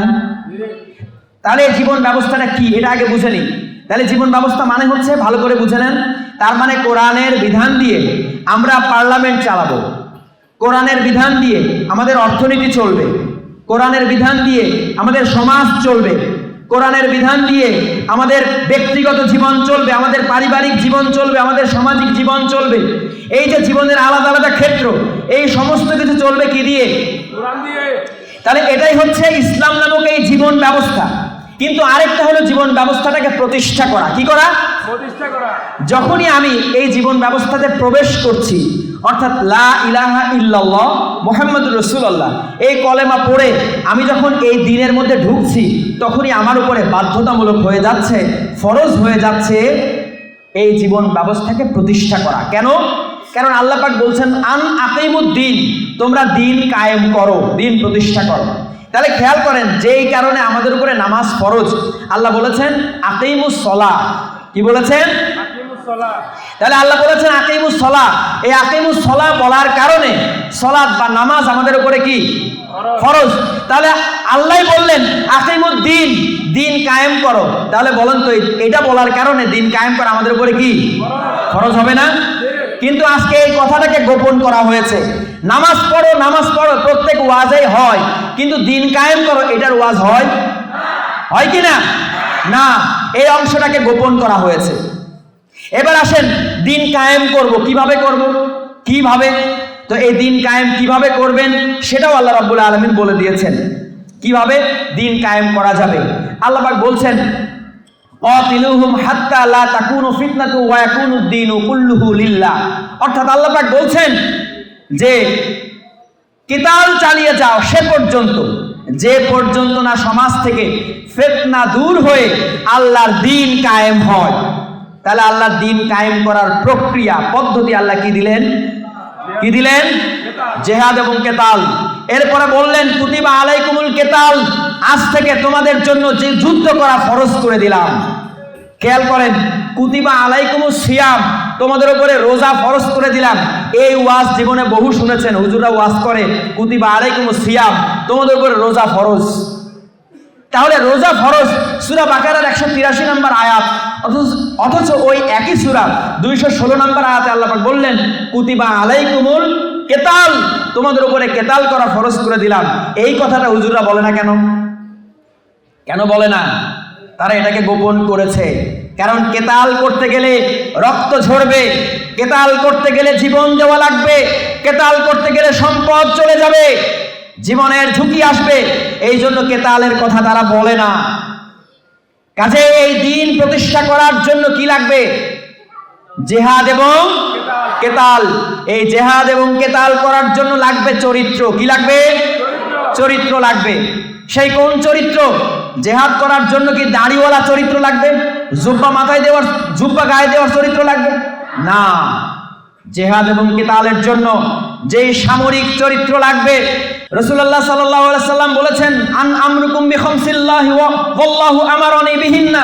তাহলে জীবন ব্যবস্থাটা কি এটা আগে বুঝে নিই। তাহলে জীবন ব্যবস্থা মানে হচ্ছে, ভালো করে বুঝে নেন, তার মানে কোরআনের বিধান দিয়ে আমরা পার্লামেন্ট চালাবো, কোরআনের বিধান দিয়ে আমাদের অর্থনীতি চলবে, কোরআনের বিধান দিয়ে আমাদের সমাজ চলবে, কোরআনের বিধান দিয়ে আমাদের ব্যক্তিগত জীবন চলবে, আমাদের পারিবারিক জীবন চলবে, আমাদের সামাজিক জীবন চলবে। এই যে জীবনের আলাদা আলাদা ক্ষেত্র, এই সমস্ত কিছু চলবে কি দিয়ে? কোরআন দিয়ে। তাহলে এটাই হচ্ছে ইসলাম নামক এই জীবন ব্যবস্থা। কিন্তু আরেকটা হলো জীবন ব্যবস্থাটাকে প্রতিষ্ঠা করা। কি করা? প্রতিষ্ঠা করা। যখনই আমি এই জীবন ব্যবস্থাতে প্রবেশ করছি, অর্থাৎ লা ইলাহা ইল্লাল্লাহ মুহাম্মাদুর রাসূলুল্লাহ এই কলেমা পড়ে আমি যখন এই দ্বীনের মধ্যে ঢুকছি, তখনই আমার উপরে বাধ্যতামূলক হয়ে যাচ্ছে, ফরজ হয়ে যাচ্ছে এই জীবন ব্যবস্থাকে প্রতিষ্ঠা করা। কেন? কারণ আল্লাহ পাক বলছেন আন আকিমুদ্দিন, তোমরা দিন কায়েম করো, দিন প্রতিষ্ঠা করো। তাহলে খেয়াল করেন, যেই কারণে আমাদের উপরে নামাজ ফরজ, আল্লাহ বলেছেন আকিমুস সালাহ। কি বলেছেন? আকিমুস সালাহ। তাহলে আল্লাহ বলেছেন আকিমুস সালাহ। এই আকিমুস সালাহ বলার কারণে সালাত বা নামাজ আমাদের উপরে কি? ফরজ। তাহলে আল্লাহই বললেন আকিমুদ্দিন, দিন কায়েম করো। তাহলে বলেন তো এটা বলার কারণে দিন কায়েম করা আমাদের উপরে কি ফরজ হবে না? কিন্তু আজকে এই কথাটাকে গোপন করা হয়েছে। নামাজ পড়ো, নামাজ পড়ো প্রত্যেক ওয়াজেই হয়, কিন্তু দিন কায়েম করো এটার ওয়াজ হয়? হয় কি না? না, এই অংশটাকে গোপন করা হয়েছে। এবার আসেন, দিন কায়েম করব, কিভাবে করব? কিভাবে? তো এই দিন কায়েম কিভাবে করবেন সেটাও আল্লাহ রাব্বুল আলামিন বলে দিয়েছেন কিভাবে দিন কায়েম করা যাবে। আল্লাহ পাক বলছেন ওয়াতিলুহুম হাত্তা লা তাকুনু ফিতনাতু ওয়া ইয়াকুনুদ দীনু কুল্লুহু লিল্লাহ। অর্থাৎ আল্লাহ পাক বলছেন যে কিতাল চালিয়ে যাও সে পর্যন্ত, যে পর্যন্ত না সমাজ থেকে ফিতনা দূর হয়ে আল্লাহর দিন কায়েম হয়। তাহলে আল্লাহর দিন কায়েম করার প্রক্রিয়া পদ্ধতি আল্লাহ কি দিলেন? কি দিলেন? জিহাদ এবং কেতাল। এরপরে বললেন কুতিবা আলাইকুমুল কেতাল, আজ থেকে তোমাদের জন্য যে যুদ্ধ করা ফরজ করে দিলাম। খেয়াল করেন, কুতিবা আলাইকুমুস সিয়াম, তোমাদের উপরে রোজা ফরজ করে দিলাম। এই ওয়াজ জীবনে বহু শুনেছেন, হুজুররা ওয়াজ করে কুতিবা আলাইকুমুস সিয়াম, তোমাদের উপরে রোজা ফরজ। তাহলে রোজা ফরজ সূরা বাকারার 183 নম্বর আয়াত, অথচ ওই একই সূরা 216 নম্বর আয়াতে আল্লাহ পাক বললেন কুতিবা আলাইকুমুল কেতাল, তোমাদের উপরে কেতাল করা ফরজ করে দিলাম। এই কথাটা হুজুররা বলে না কেন? কেন বলে না? তারা এটাকে গোপন করেছে। কারণ কেতাল করতে গেলে রক্ত ঝরবে, কেতাল করতে গেলে জীবন দেওয়া লাগবে, কেতাল করতে গেলে সম্পদ চলে যাবে, জীবনের ঝুঁকি আসবে। এই জন্য কেতালের কথা তারা বলে না। কাজে এই দিন প্রতিষ্ঠা করার জন্য কি লাগবে? জিহাদ এবং কেতাল। এই জিহাদ এবং কেতাল করার জন্য লাগবে চরিত্র। কি লাগবে? চরিত্র লাগবে। সেই কোন চরিত্র? জিহাদ করার জন্য কি দাড়িওয়ালা চরিত্র লাগবে? জুব্বা মাথায় দেওয়ার, জুব্বা গায়ে দেওয়ার চরিত্র লাগবে না। জিহাদ এবং কেতালের জন্য যেই সামরিক চরিত্র লাগবে, রাসূলুল্লাহ সাল্লাল্লাহু আলাইহি সাল্লাম বলেছেন আন আমরুকুম বিখামসিল্লাহি ওয়াল্লাহু আমারানি বিহিন্না।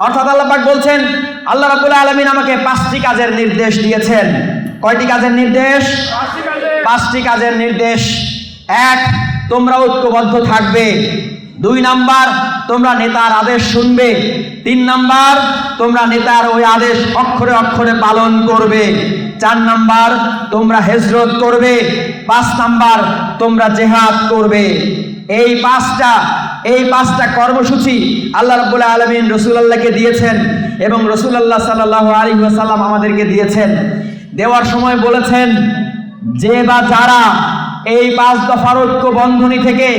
অর্থাৎ আল্লাহ পাক বলছেন, আল্লাহ রাব্বুল আলামিন আমাকে 5টি কাজের নির্দেশ দিয়েছেন। কয়টি কাজের নির্দেশ? 5টি কাজের নির্দেশ। 1, তোমরা ঐক্যবদ্ধ থাকবে। 2 নাম্বার, তোমরা নেতার আদেশ শুনবে। 3 নাম্বার, তোমরা নেতার ওই আদেশ অক্ষরে অক্ষরে পালন করবে। 4 নাম্বার, তোমরা হিজরত করবে। 5 নাম্বার, তোমরা জিহাদ করবে। এই 5টা কর্মসূচি আল্লাহ রাব্বুল আলামিন রাসূলুল্লাহকে দিয়েছেন এবং রাসূলুল্লাহ সাল্লাল্লাহু আলাইহি ওয়াসাল্লাম আমাদেরকে দিয়েছেন। দেওয়ার সময় বলেছেন যে বা যারা এই 5 দফার ঐক্য বন্ধনী থেকে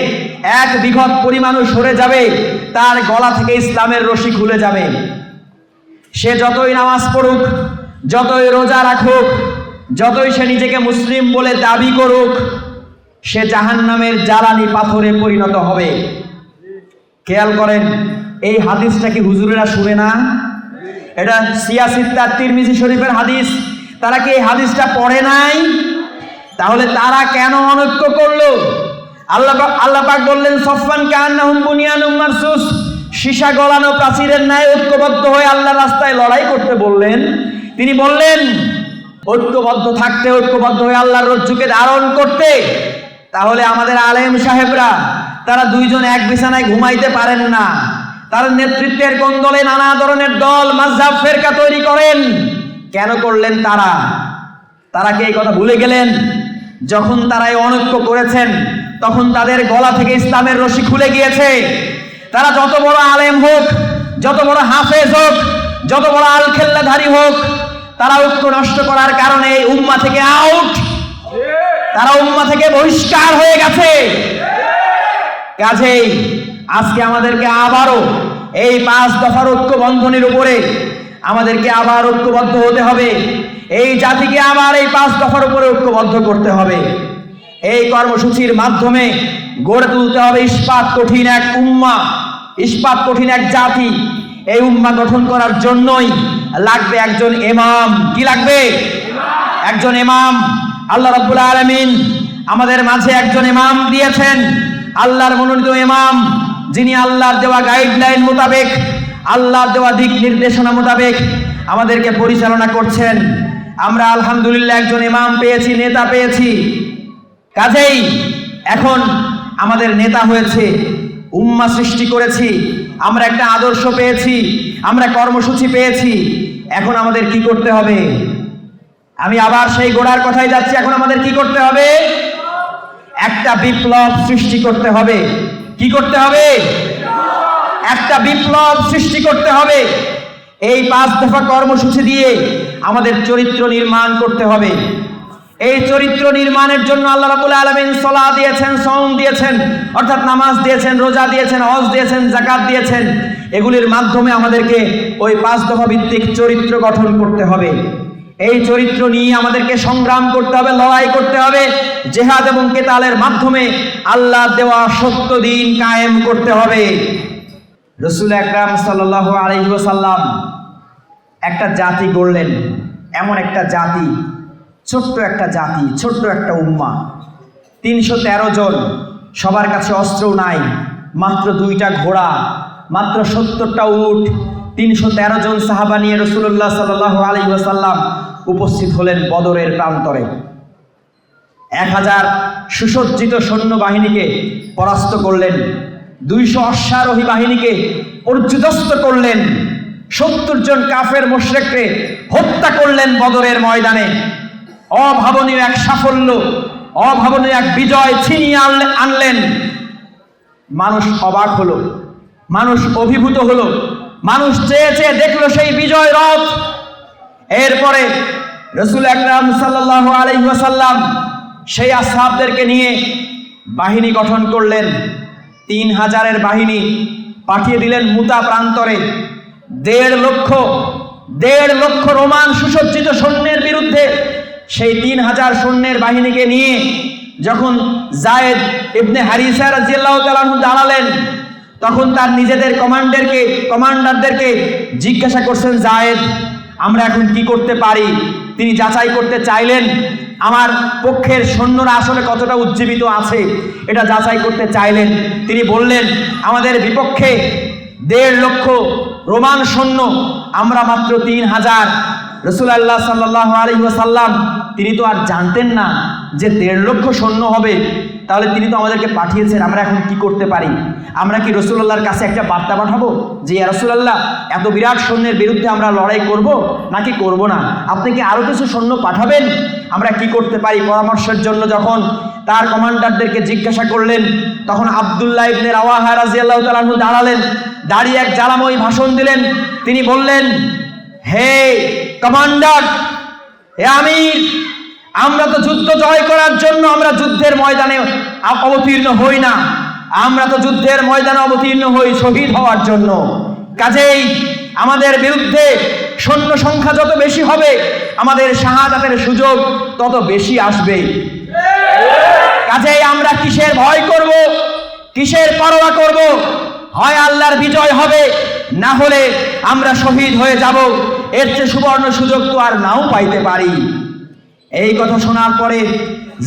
1 বিঘত পরিমাণও সরে যাবে, তার গলা থেকে ইসলামের রশি খুলে যাবে। সে যতই নামাজ পড়ুক, যতই রোজা রাখুক, যতই সে নিজেকে মুসলিম বলে দাবি করুক, সে জাহান্নামের জ্বালানি পাথরে পরিণত হবে। খেয়াল করেন, এই হাদিসটা কি হুজুরেরা শুনে না? এটা সিয়াসিত্তার তিরমিজি শরীফের হাদিস। তারা কি এই হাদিসটা পড়ে নাই? তাহলে তারা কেন অনৈক্য করলো? আল্লাহ পাক বললেন সফওয়ান কান্নাহুম বুনিয়ানুম মারসুস, সীসা গলানো প্রাচীরের ন্যায় ঐক্যবদ্ধ হয়ে আল্লাহর রাস্তায় লড়াই করতে বললেন। তিনি বললেন ঐক্যবদ্ধ থাকতে, ঐক্যবদ্ধ হয়ে আল্লাহর রজ্জুকে ধারণ করতে। তাহলে আমাদের আলেম সাহেবরা তারা দুইজন এক বিছানায় ঘুমাইতে পারেন না। তার নেতৃত্বের কোন দলে নানা ধরনের দল মাযহাব ফেরকা তৈরি করেন। কেন করলেন তারা? তারা কি এই কথা ভুলে গেলেন? যখন তারা এই অনৈক্য করেছেন তখন তাদের গলা থেকে ইসলামের রশি খুলে গিয়েছে। তারা যত বড় আলেম হোক, যত বড় হাফেজ হোক, যত বড় আলখেল্লাধারী হোক, তারা ঐক্য নষ্ট করার কারণে এই উম্মাহ থেকে আউট, তারা উম্মাহ থেকে বহিষ্কার হয়ে গেছে। কাজেই আজকে আমাদেরকে আবারও এই 5 দফার ঐক্য বন্ধনের উপরে আমাদেরকে আবার ঐক্যবদ্ধ হতে হবে। এই জাতিকে আবার এই 5 দফার উপরে ঐক্যবদ্ধ করতে হবে। এই কর্মসূচির মাধ্যমে গড়ে তুলতে হবে ইস্পাত কঠিন এক উম্মাহ, ইস্পাত কঠিন এক জাতি। এই উম্মাহ গঠন করার জন্যই লাগবে একজন ইমাম। কি লাগবে? একজন ইমাম। আল্লাহ রাব্বুল আলামিন আমাদের মাঝে একজন ইমাম দিয়েছেন, আল্লাহর মনোনীত ইমাম, যিনি আল্লাহর দেওয়া গাইডলাইন মোতাবেক, আল্লাহর দেওয়া দিক নির্দেশনা মোতাবেক আমাদেরকে পরিচালনা করছেন। আমরা আলহামদুলিল্লাহ একজন ইমাম পেয়েছি, নেতা পেয়েছি। কাজেই এখন আমাদের নেতা হয়েছে, উম্মাহ সৃষ্টি করেছি, আমরা একটা আদর্শ পেয়েছি, আমরা কর্মসূচি পেয়েছি। এখন আমাদের কি করতে হবে? আমি আবার সেই গোড়ার কথাই যাচ্ছি। এখন আমাদের কি করতে হবে? একটা বিপ্লব সৃষ্টি করতে হবে। কি করতে হবে? একটা বিপ্লব সৃষ্টি করতে হবে। এই 5 দফা কর্মসূচি দিয়ে আমাদের চরিত্র নির্মাণ করতে হবে। এই চরিত্র নির্মাণের জন্য আল্লাহ রাব্বুল আলামিন সালাত দিয়েছেন, সওম দিয়েছেন, অর্থাৎ নামাজ দিয়েছেন, রোজা দিয়েছেন, হজ দিয়েছেন, যাকাত দিয়েছেন। এগুলির মাধ্যমে আমাদেরকে ওই 5 দফা ভিত্তিক চরিত্র গঠন করতে হবে। এই চরিত্র নিয়ে আমাদেরকে সংগ্রাম করতে হবে, লড়াই করতে হবে। জিহাদ এবং কেতালের মাধ্যমে আল্লাহর দেওয়া সত্য দ্বীন কায়েম করতে হবে। রাসূল আকরাম সাল্লাল্লাহু আলাইহি ওয়াসাল্লাম একটা জাতি গড়লেন, এমন একটা জাতি, ছোট্ট একটা জাতি, ছোট্ট একটা উম্মাহ। 313 জন, সবার কাছে অস্ত্রও নাই, মাত্র 2টা ঘোড়া, মাত্র 70টা উট। 313 জন সাহাবা নিয়ে রাসূলুল্লাহ সাল্লাল্লাহু আলাইহি ওয়াসাল্লাম উপস্থিত হলেন বদরের প্রান্তরে। 1000 সুসজ্জিত সৈন্যবাহিনীকে পরাস্ত করলেন, 200 অশ্বারোহী বাহিনীকে পর্যুদস্ত করলেন, 70 জন কাফের মুশরিককে হত্যা করলেন বদরের ময়দানে। অভাবনীয় এক সাফল্য, অভাবনীয় এক বিজয় ছিনিয়ে আনলেন। মানুষ অবাক হলো, মানুষ অভিভূত হলো, মানুষ চেয়ে চেয়ে দেখলো সেই বিজয় রথ। এরপরে রাসূল আকরাম সাল্লাল্লাহু আলাইহি ওয়াসাল্লাম সেই আসহাবদেরকে নিয়ে বাহিনী গঠন করলেন। 3000-এর বাহিনী পাঠিয়ে দিলেন মুতা প্রান্তরে। 1.5 লক্ষ রোমান সুসজ্জিত সৈন্যের বিরুদ্ধে সেই 3000 সৈন্যের বাহিনীকে নিয়ে যখন যায়েদ ইবনে হারিসা রাদিয়াল্লাহু তাআলা আনহু দাঁড়ালেন, তখন তার নিজেদের কমান্ডারদেরকে জিজ্ঞাসা করছেন, যায়েদ, আমরা এখন কি করতে পারি? তিনি যাচাই করতে চাইলেন আমার পক্ষের সৈন্যরা আসলে কতটা উজ্জীবিত আছে, এটা যাচাই করতে চাইলেন। তিনি বললেন, আমাদের বিপক্ষে 1.5 লক্ষ রোমান সৈন্য, আমরা মাত্র 3000। রাসূলুল্লাহ সাল্লাল্লাহু আলাইহি ওয়াসাল্লাম তিনি তো আর জানতেন না যে 1.5 লক্ষ সৈন্য হবে। তাহলে তিনি তো আমাদেরকে পাঠিয়েছেন, আমরা এখন কি করতে পারি? আমরা কি রাসূলুল্লাহর কাছে একটা বার্তা পাঠাবো যে ইয়া রাসূলুল্লাহ, এত বিরাট সৈন্যের বিরুদ্ধে আমরা লড়াই করব নাকি করব না? আপনি কি আরো কিছু সৈন্য পাঠাবেন? আমরা কি করতে পারি? পরামর্শের জন্য যখন তার কমান্ডারদেরকে জিজ্ঞাসা করলেন, তখন আব্দুল্লাহ ইবনে রাওয়াহা রাদিয়াল্লাহু তাআলা আনহু দাঁড়ালেন, দাঁড়িয়ে এক জ্বালাময় ভাষণ দিলেন। তিনি বললেন, হে কমান্ডার, হে আমির, আমরা তো যুদ্ধ জয় করার জন্য আমরা যুদ্ধের ময়দানে অবতীর্ণ হই না, আমরা তো যুদ্ধের ময়দানে অবতীর্ণ হই শহীদ হওয়ার জন্য। কাজেই আমাদের বিরুদ্ধে সৈন্য সংখ্যা যত বেশি হবে, আমাদের শাহাদাতের সুযোগ তত বেশি আসবে। কাজেই আমরা কিসের ভয় করব, কিসের পরোয়া করব? হয় আল্লাহর বিজয় হবে, না হলে আমরা শহীদ হয়ে যাব। এর চেয়ে সুবর্ণ সুযোগ তো আর নাও পাইতে পারি। এই কথা শোনার পরে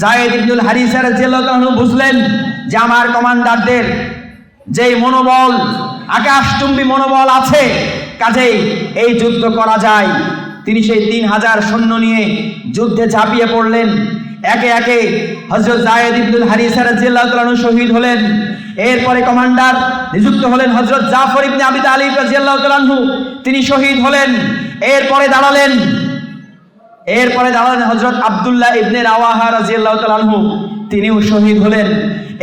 যায়েদ ইবনুল হারিসা রাদিয়াল্লাহু আনহু বুঝলেন যে আমার কমান্ডারদের যেই মনোবল, আকাশচুম্বী মনোবল আছে, কাজেই এই যুদ্ধ করা যায়। তিনি সেই 3000 সৈন্য নিয়ে যুদ্ধে ঝাঁপিয়ে পড়লেন। একে একে হযরত যায়েদ ইবনুল হারিসা রাদিয়াল্লাহু আনহু শহীদ হলেন। এরপরে কমান্ডার নিযুক্ত হলেন হযরত জাফর ইবনে আবি তালিব রাদিয়াল্লাহু আনহু, তিনি শহীদ হলেন। এরপরে দাঁড়ালেন হযরত আব্দুল্লাহ ইবনে রাওয়াহা রাদিয়াল্লাহু আনহু, তিনিও শহীদ হলেন।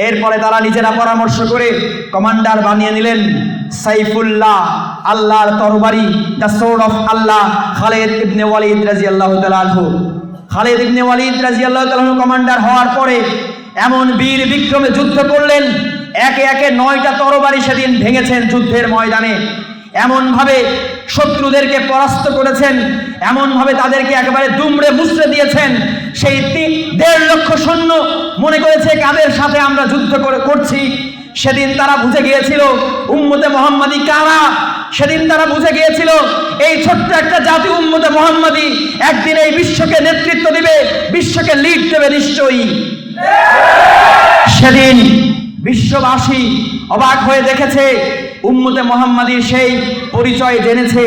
এরপরে তারা নিজেরা পরামর্শ করে কমান্ডার বানিয়ে নিলেন সাইফুল্লাহ, আল্লাহর তরবারি, দ্য সোর্ড অফ আল্লাহ, খালিদ ইবনে ওয়ালিদ রাদিয়াল্লাহু আনহু। খালিদ ইবনে ওয়ালিদ রাদিয়াল্লাহু আনহু কমান্ডার হওয়ার পরে এমন বীর বিক্রমে যুদ্ধ করলেন, একে একে 9টা তরবারি সেদিন ভেঙেছেন যুদ্ধের ময়দানে। এমনভাবে শত্রুদেরকে পরাস্ত করেছেন, এমনভাবে তাদেরকে একেবারে দুমড়ে মুচড়ে দিয়েছেন। সেই 1.5 লক্ষ সৈন্য মনে করেছে কাদের সাথে আমরা যুদ্ধ করছি। সেদিন তারা বুঝে গিয়েছিল উম্মতে মুহাম্মাদি কারা। সেদিন তারা বুঝে গিয়েছিল এই ছোট্ট একটা জাতি উম্মতে মুহাম্মাদি একদিন এই বিশ্বকে নেতৃত্ব দিবে, বিশ্বকে লিড দেবে নিশ্চয়ই। সেদিন বিশ্ববাসী অবাক হয়ে দেখেছে, উম্মতে মুহাম্মাদির সেই পরিচয় জেনেছে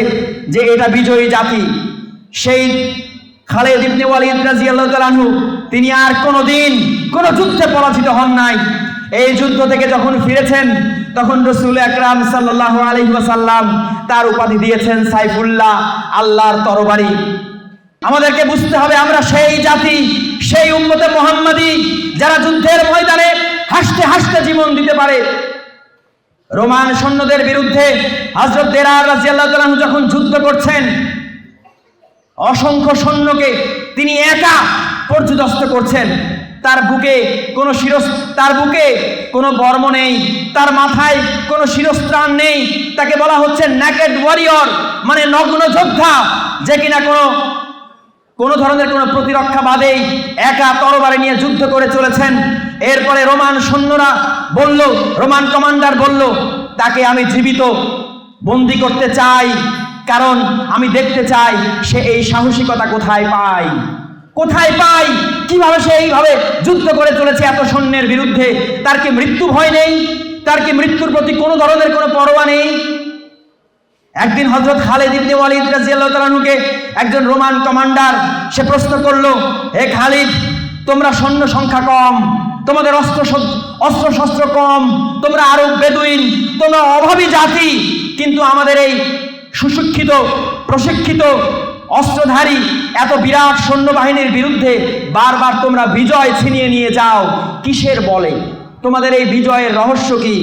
যে এটা বিজয়ী জাতি। সেই খালিদ ইবনে ওয়ালিদ রাদিয়াল্লাহু আনহু তিনি আর কোনোদিন কোনো যুদ্ধে পরাজিত হন নাই। এই যুদ্ধ থেকে যখন ফিরেছেন তখন রাসূল আকরাম সাল্লাল্লাহু আলাইহি ওয়াসাল্লাম তার উপাধি দিয়েছেন সাইফুল্লাহ, আল্লাহর তরবারি। আমাদেরকে বুঝতে হবে আমরা সেই জাতি, সেই উম্মতে মুহাম্মাদি যারা যুদ্ধের ময়দানে হাসতে হাসতে জীবন দিতে পারে। রোমান সৈন্যদের বিরুদ্ধে হযরত দেরার রাদিয়াল্লাহু আনহু যখন যুদ্ধ করছেন, অসংখ্য সৈন্যকে তিনি একা পর্যুদস্ত করছেন। তার বুকে কোনো বর্ম নেই, তার মাথায় কোনো শিরস্ত্রাণ নেই। তাকে বলা হচ্ছে নেকেড ওয়ারিয়র, মানে নগ্ন যোদ্ধা, যে কিনা কোনো ধরনের কোনো প্রতিরক্ষা বাদেই একা তরবারি নিয়ে যুদ্ধ করে চলেছেন। এরপরে রোমান কমান্ডার বলল, তাকে আমি জীবিত বন্দী করতে চাই, কারণ আমি দেখতে চাই সে এই সাহসিকতা কোথায় পায়, কিভাবে সে এইভাবে যুদ্ধ করে চলেছে এত সৈন্যের বিরুদ্ধে। তার কি মৃত্যু ভয় নেই? তার কি মৃত্যুর প্রতি কোনো ধরনের কোনো পরোয়া নেই? একদিন হযরত খালিদ ইবনে ওয়ালিদ রাদিয়াল্লাহু আনহুকে একজন রোমান কমান্ডার সে প্রশ্ন করলো, হে খালিদ, তোমরা সৈন্য সংখ্যা কম, তোমাদের অস্ত্র শস্ত্র কম, তোমরা আরব বেদুইন, তোমরা অভাবী জাতি, কিন্তু আমাদের এই সুশিক্ষিত প্রশিক্ষিত অস্ত্রধারী এত বিরাট সৈন্যবাহিনীর বিরুদ্ধে বারবার তোমরা বিজয় ছিনিয়ে নিয়ে যাও, কিসের বলে? তোমাদের এই বিজয়ের রহস্য কি?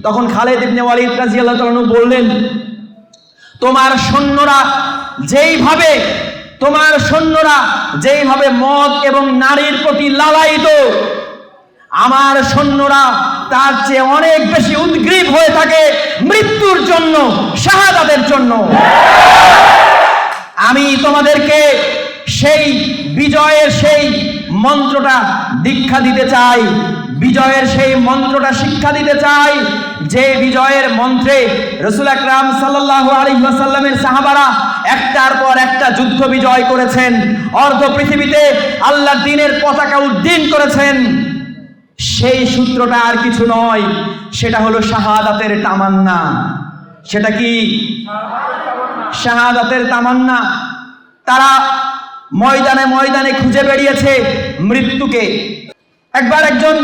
তখন খালিদ ইবনে ওয়ালিদ রাদিয়াল্লাহু আনহু বললেন, তোমার সৈন্যরা যেইভাবে মদ এবং নারীর প্রতি লালায়িত, আমার সৈন্যরা তার চেয়ে অনেক বেশি উদ্গ্রীব হয়ে থাকে মৃত্যুর জন্য, শাহাদাতের জন্য। আমি তোমাদেরকে সেই বিজয়ের সেই মন্ত্রটা দীক্ষা দিতে চাই, বিজয়ের সেই মন্ত্রটা শিক্ষা দিতে চাই, যে বিজয়ের মন্ত্রে রাসূল আকরাম সাল্লাল্লাহু আলাইহি ওয়াসাল্লামের সাহাবারা একটার পর একটা যুদ্ধ বিজয় করেছেন, অর্ধ পৃথিবীতে আল্লাহর দ্বীনের পতাকা উড্ডীন করেছেন। সেই সূত্রটা আর কিছু নয়, সেটা হলো শাহাদাতের তামান্না। সেটা কি? শাহাদাতের তামান্না। তারা ময়দানে ময়দানে খুঁজে বেরিয়েছে মৃত্যুকে। একবার একজন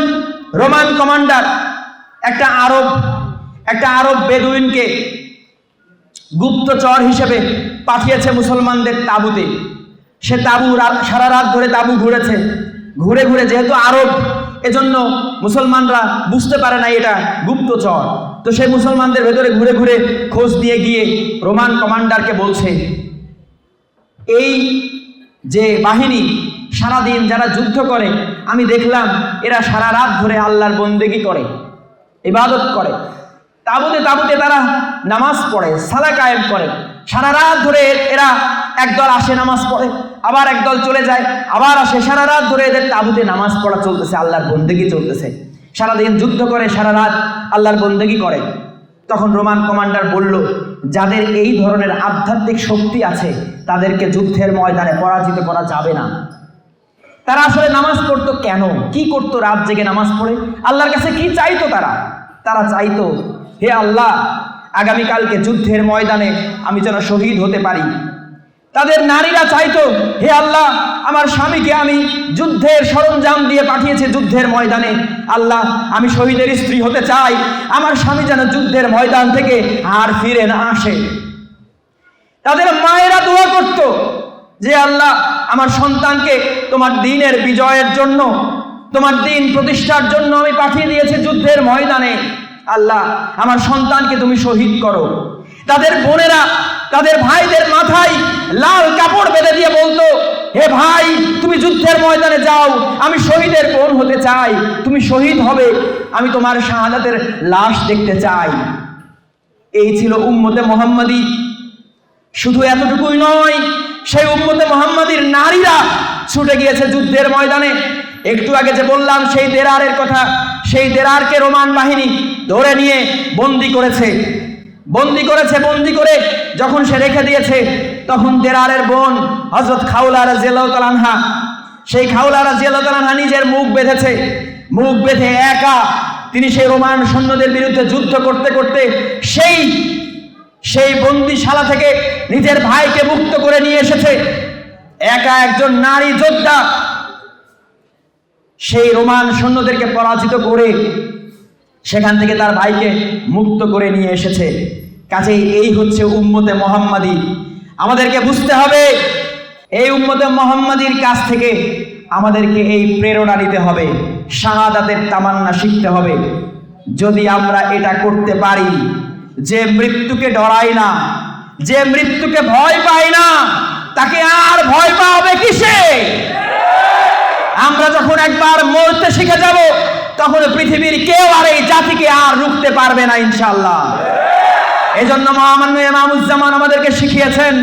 রোমান কমান্ডার একটা আরব বেদুইনকে গুপ্তচর হিসেবে পাঠিয়েছে মুসলমানদের তাঁবুতে। সে সারা রাত ধরে তাঁবু ঘুরেছে, ঘুরে ঘুরে, যেহেতু আরব এজন্য মুসলমানরা বুঝতে পারে না এটা গুপ্তচর। তো সেই মুসলমানদের ভেতরে ঘুরে ঘুরে খোঁজ দিয়ে গিয়ে রোমান কমান্ডারকে বলছে, এই যে বাহিনী সারাদিন যারা যুদ্ধ করে, আমি দেখলাম এরা সারা রাত ধরে আল্লাহর বন্দেগী করে, ইবাদত করে, তাঁবুতে তাঁবুতে তারা নামাজ পড়ে, সালাত কায়েম করে। সারা রাত ধরে এরা একদল আসে নামাজ পড়ে, আবার একদল চলে যায়, আবার আসে। সারা রাত ধরে এদের তাঁবুতে নামাজ পড়া চলতেছে, আল্লাহর বন্দেগী চলতেছে। সারাদিন যুদ্ধ করে, সারা রাত আল্লাহর বন্দেগী করে। তখন রোমান কমান্ডার বলল, যাদের এই ধরনের আধ্যাত্মিক শক্তি আছে তাদেরকে যুদ্ধের ময়দানে পরাজিত করা যাবে না। তারা আসলে নামাজ পড়তো কেন, কি করতো রাত জেগে নামাজ পড়ে? আল্লাহর কাছে কি চাইতো তারা চাইতো, হে আল্লাহ, আগামীকালকে যুদ্ধের ময়দানে আমি যেন শহীদ হতে পারি। তাদের নারীরা চাইতো, হে আল্লাহ, আমার স্বামীকে আমি যুদ্ধের সরঞ্জাম দিয়ে পাঠিয়েছি যুদ্ধের ময়দানে, আল্লাহ, আমি শহীদের স্ত্রী হতে চাই, আমার স্বামী যেন যুদ্ধের ময়দান থেকে আর ফিরে না আসে। তাদের মায়েরা দোয়া করত যে আল্লাহ, আমার সন্তানকে তোমার দ্বীনের বিজয়ের জন্য, তোমার দ্বীন প্রতিষ্ঠার জন্য আমি পাঠিয়ে দিয়েছি যুদ্ধের ময়দানে, আল্লাহ, আমার সন্তানকে তুমি শহীদ করো। তাদের বোনেরা তাদের ভাইদের মাথায় লাল কাপড় বেঁধে দিয়ে বলতো, হে ভাই, তুমি যুদ্ধের ময়দানে যাও, আমি শহীদের বোন হতে চাই, তুমি শহীদ হবে, আমি তোমার শাহাদাতের লাশ দেখতে চাই। এই ছিল উম্মতে মুহাম্মাদী। শুধু এতটুকুই নয়, সেই উম্মতে মুহাম্মাদীর নারীরা ছুটে গিয়েছে যুদ্ধের ময়দানে। একটু আগে যে বললাম সেই দেরারের কথা, সেই দেরারকে রোমান বাহিনী ধরে নিয়ে বন্দি করেছে। বন্দি করে যখন সে রেখে দিয়েছে, তখন দেরারের বোন হযরত খাওলা রাদিয়াল্লাহু তাআলা আনহা, সেই খাওলা রাদিয়াল্লাহু তাআলা আনহা নিজের মুখ বেঁধেছে। মুখ বেঁধে একা তিনি সেই রোমান সৈন্যদের বিরুদ্ধে যুদ্ধ করতে করতে সেই বন্দিশালা থেকে নিজের ভাইকে মুক্ত করে নিয়ে এসেছে। একা একজন নারী যোদ্ধা সেই রোমান সৈন্যদেরকে পরাজিত করে সেখান থেকে তার ভাইকে মুক্ত করে নিয়ে এসেছে। কাজেই এই হচ্ছে উম্মতে মুহাম্মাদী। আমাদেরকে বুঝতে হবে, এই উম্মতে মুহাম্মাদীর কাছ থেকে আমাদেরকে এই প্রেরণা নিতে হবে, শাহাদাতের তামান্না শিখতে হবে। যদি আমরা এটা করতে পারি, যে মৃত্যুকে ডরায় না, যে মৃত্যুকে ভয় পায় না, তাকে আর ভয় পাবে কিসে? আমরা যখন একবার মরতে শিখে যাব, তখন পৃথিবীর কেউ আর এই জাতিকে আর রুখতে পারবে না ইনশাআল্লাহ। এজন্য মহামান্য ইমামুজ্জামান আমাদেরকে শিখিয়েছেন,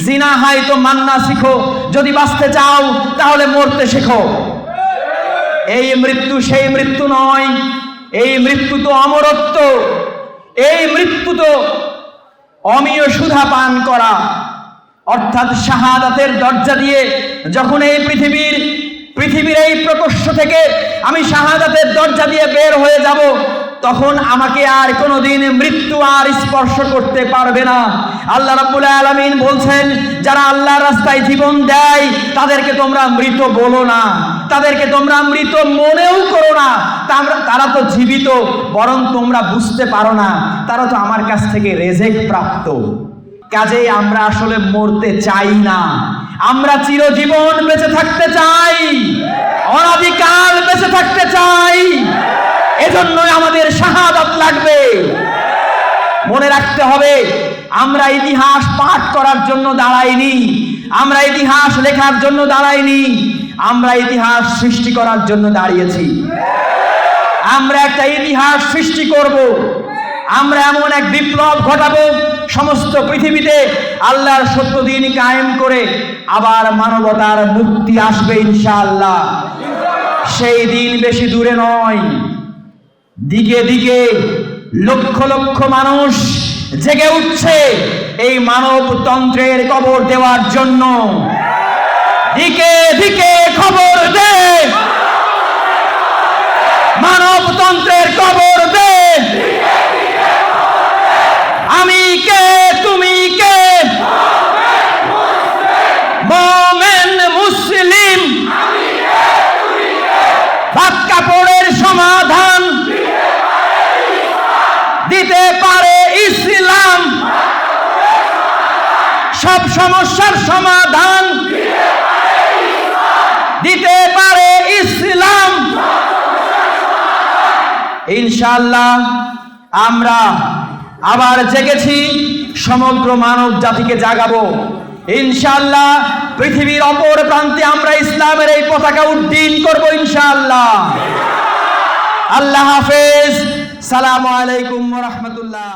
জিনা হাই তো মান্না শিখো, যদি বাঁচতে চাও তাহলে মরতে শেখো। এই মৃত্যু সেই মৃত্যু নয়, এই মৃত্যু তো অমরত্ব, এই মৃত্যু তো অমীয় সুধা পান করা, অর্থাৎ শাহাদাতের দরজা দিয়ে যখন এই পৃথিবীর এই প্রকোষ্ঠ থেকে আমি শাহাদাতের দরজা দিয়ে বের হয়ে যাব, তখন আমাকে আর কোনোদিন মৃত্যু আর স্পর্শ করতে পারবে না। আল্লাহ রাব্বুল আলামিন বলছেন, যারা আল্লাহর রাস্তায় জীবন দেয় তাদেরকে তোমরা মৃত বলো না, তাদেরকে তোমরা মৃত মনেও করো না, তারা তো জীবিত, বরং তোমরা বুঝতে পারো না, তারা তো আমার কাছ থেকে রেজেক প্রাপ্ত। কাজেই আমরা আসলে মরতে চাই না, আমরা চিরজীবন বেঁচে থাকতে চাই, অনাদিকাল বেঁচে থাকতে চাই। এজন্যই আমাদের শাহাদাত লাগবে। মনে রাখতে হবে, আমরা ইতিহাস পাঠ করার জন্য দাঁড়াইনি, আমরা ইতিহাস লেখার জন্য দাঁড়াইনি, আমরা ইতিহাস সৃষ্টি করার জন্য দাঁড়িয়েছি। আমরা একটা ইতিহাস সৃষ্টি করব, আমরা এমন এক বিপ্লব ঘটাবো সমস্ত পৃথিবীতে আল্লাহর সত্য দিন কায়েম করে আবার মানবতার মুক্তি আসবে ইনশাআল্লাহ। সেই দিন বেশি দূরে নয়, দিকে দিকে লক্ষ লক্ষ মানুষ জেগে উঠছে এই মানবতন্ত্রের কবর দেওয়ার জন্য। দিকে দিকে খবর দে, মানবতন্ত্রের কবর দে। আমি কে, তুমি কে? মুমিন মুসলিম। ভাত কাপড়ের সমাধান দিতে পারে ইসলাম, সব সমস্যার সমাধান দিতে পারে ইসলাম। ইনশাআল্লাহ আমরা আবার জেগেছি, সমগ্র মানব জাতিকে জাগাবো ইনশাআল্লাহ। পৃথিবীর অপর প্রান্তে আমরা ইসলামের এই পতাকা উড্ডীন করব ইনশাআল্লাহ। আল্লাহ হাফেজ। সালামু আলাইকুম ওয়া রাহমাতুল্লাহ।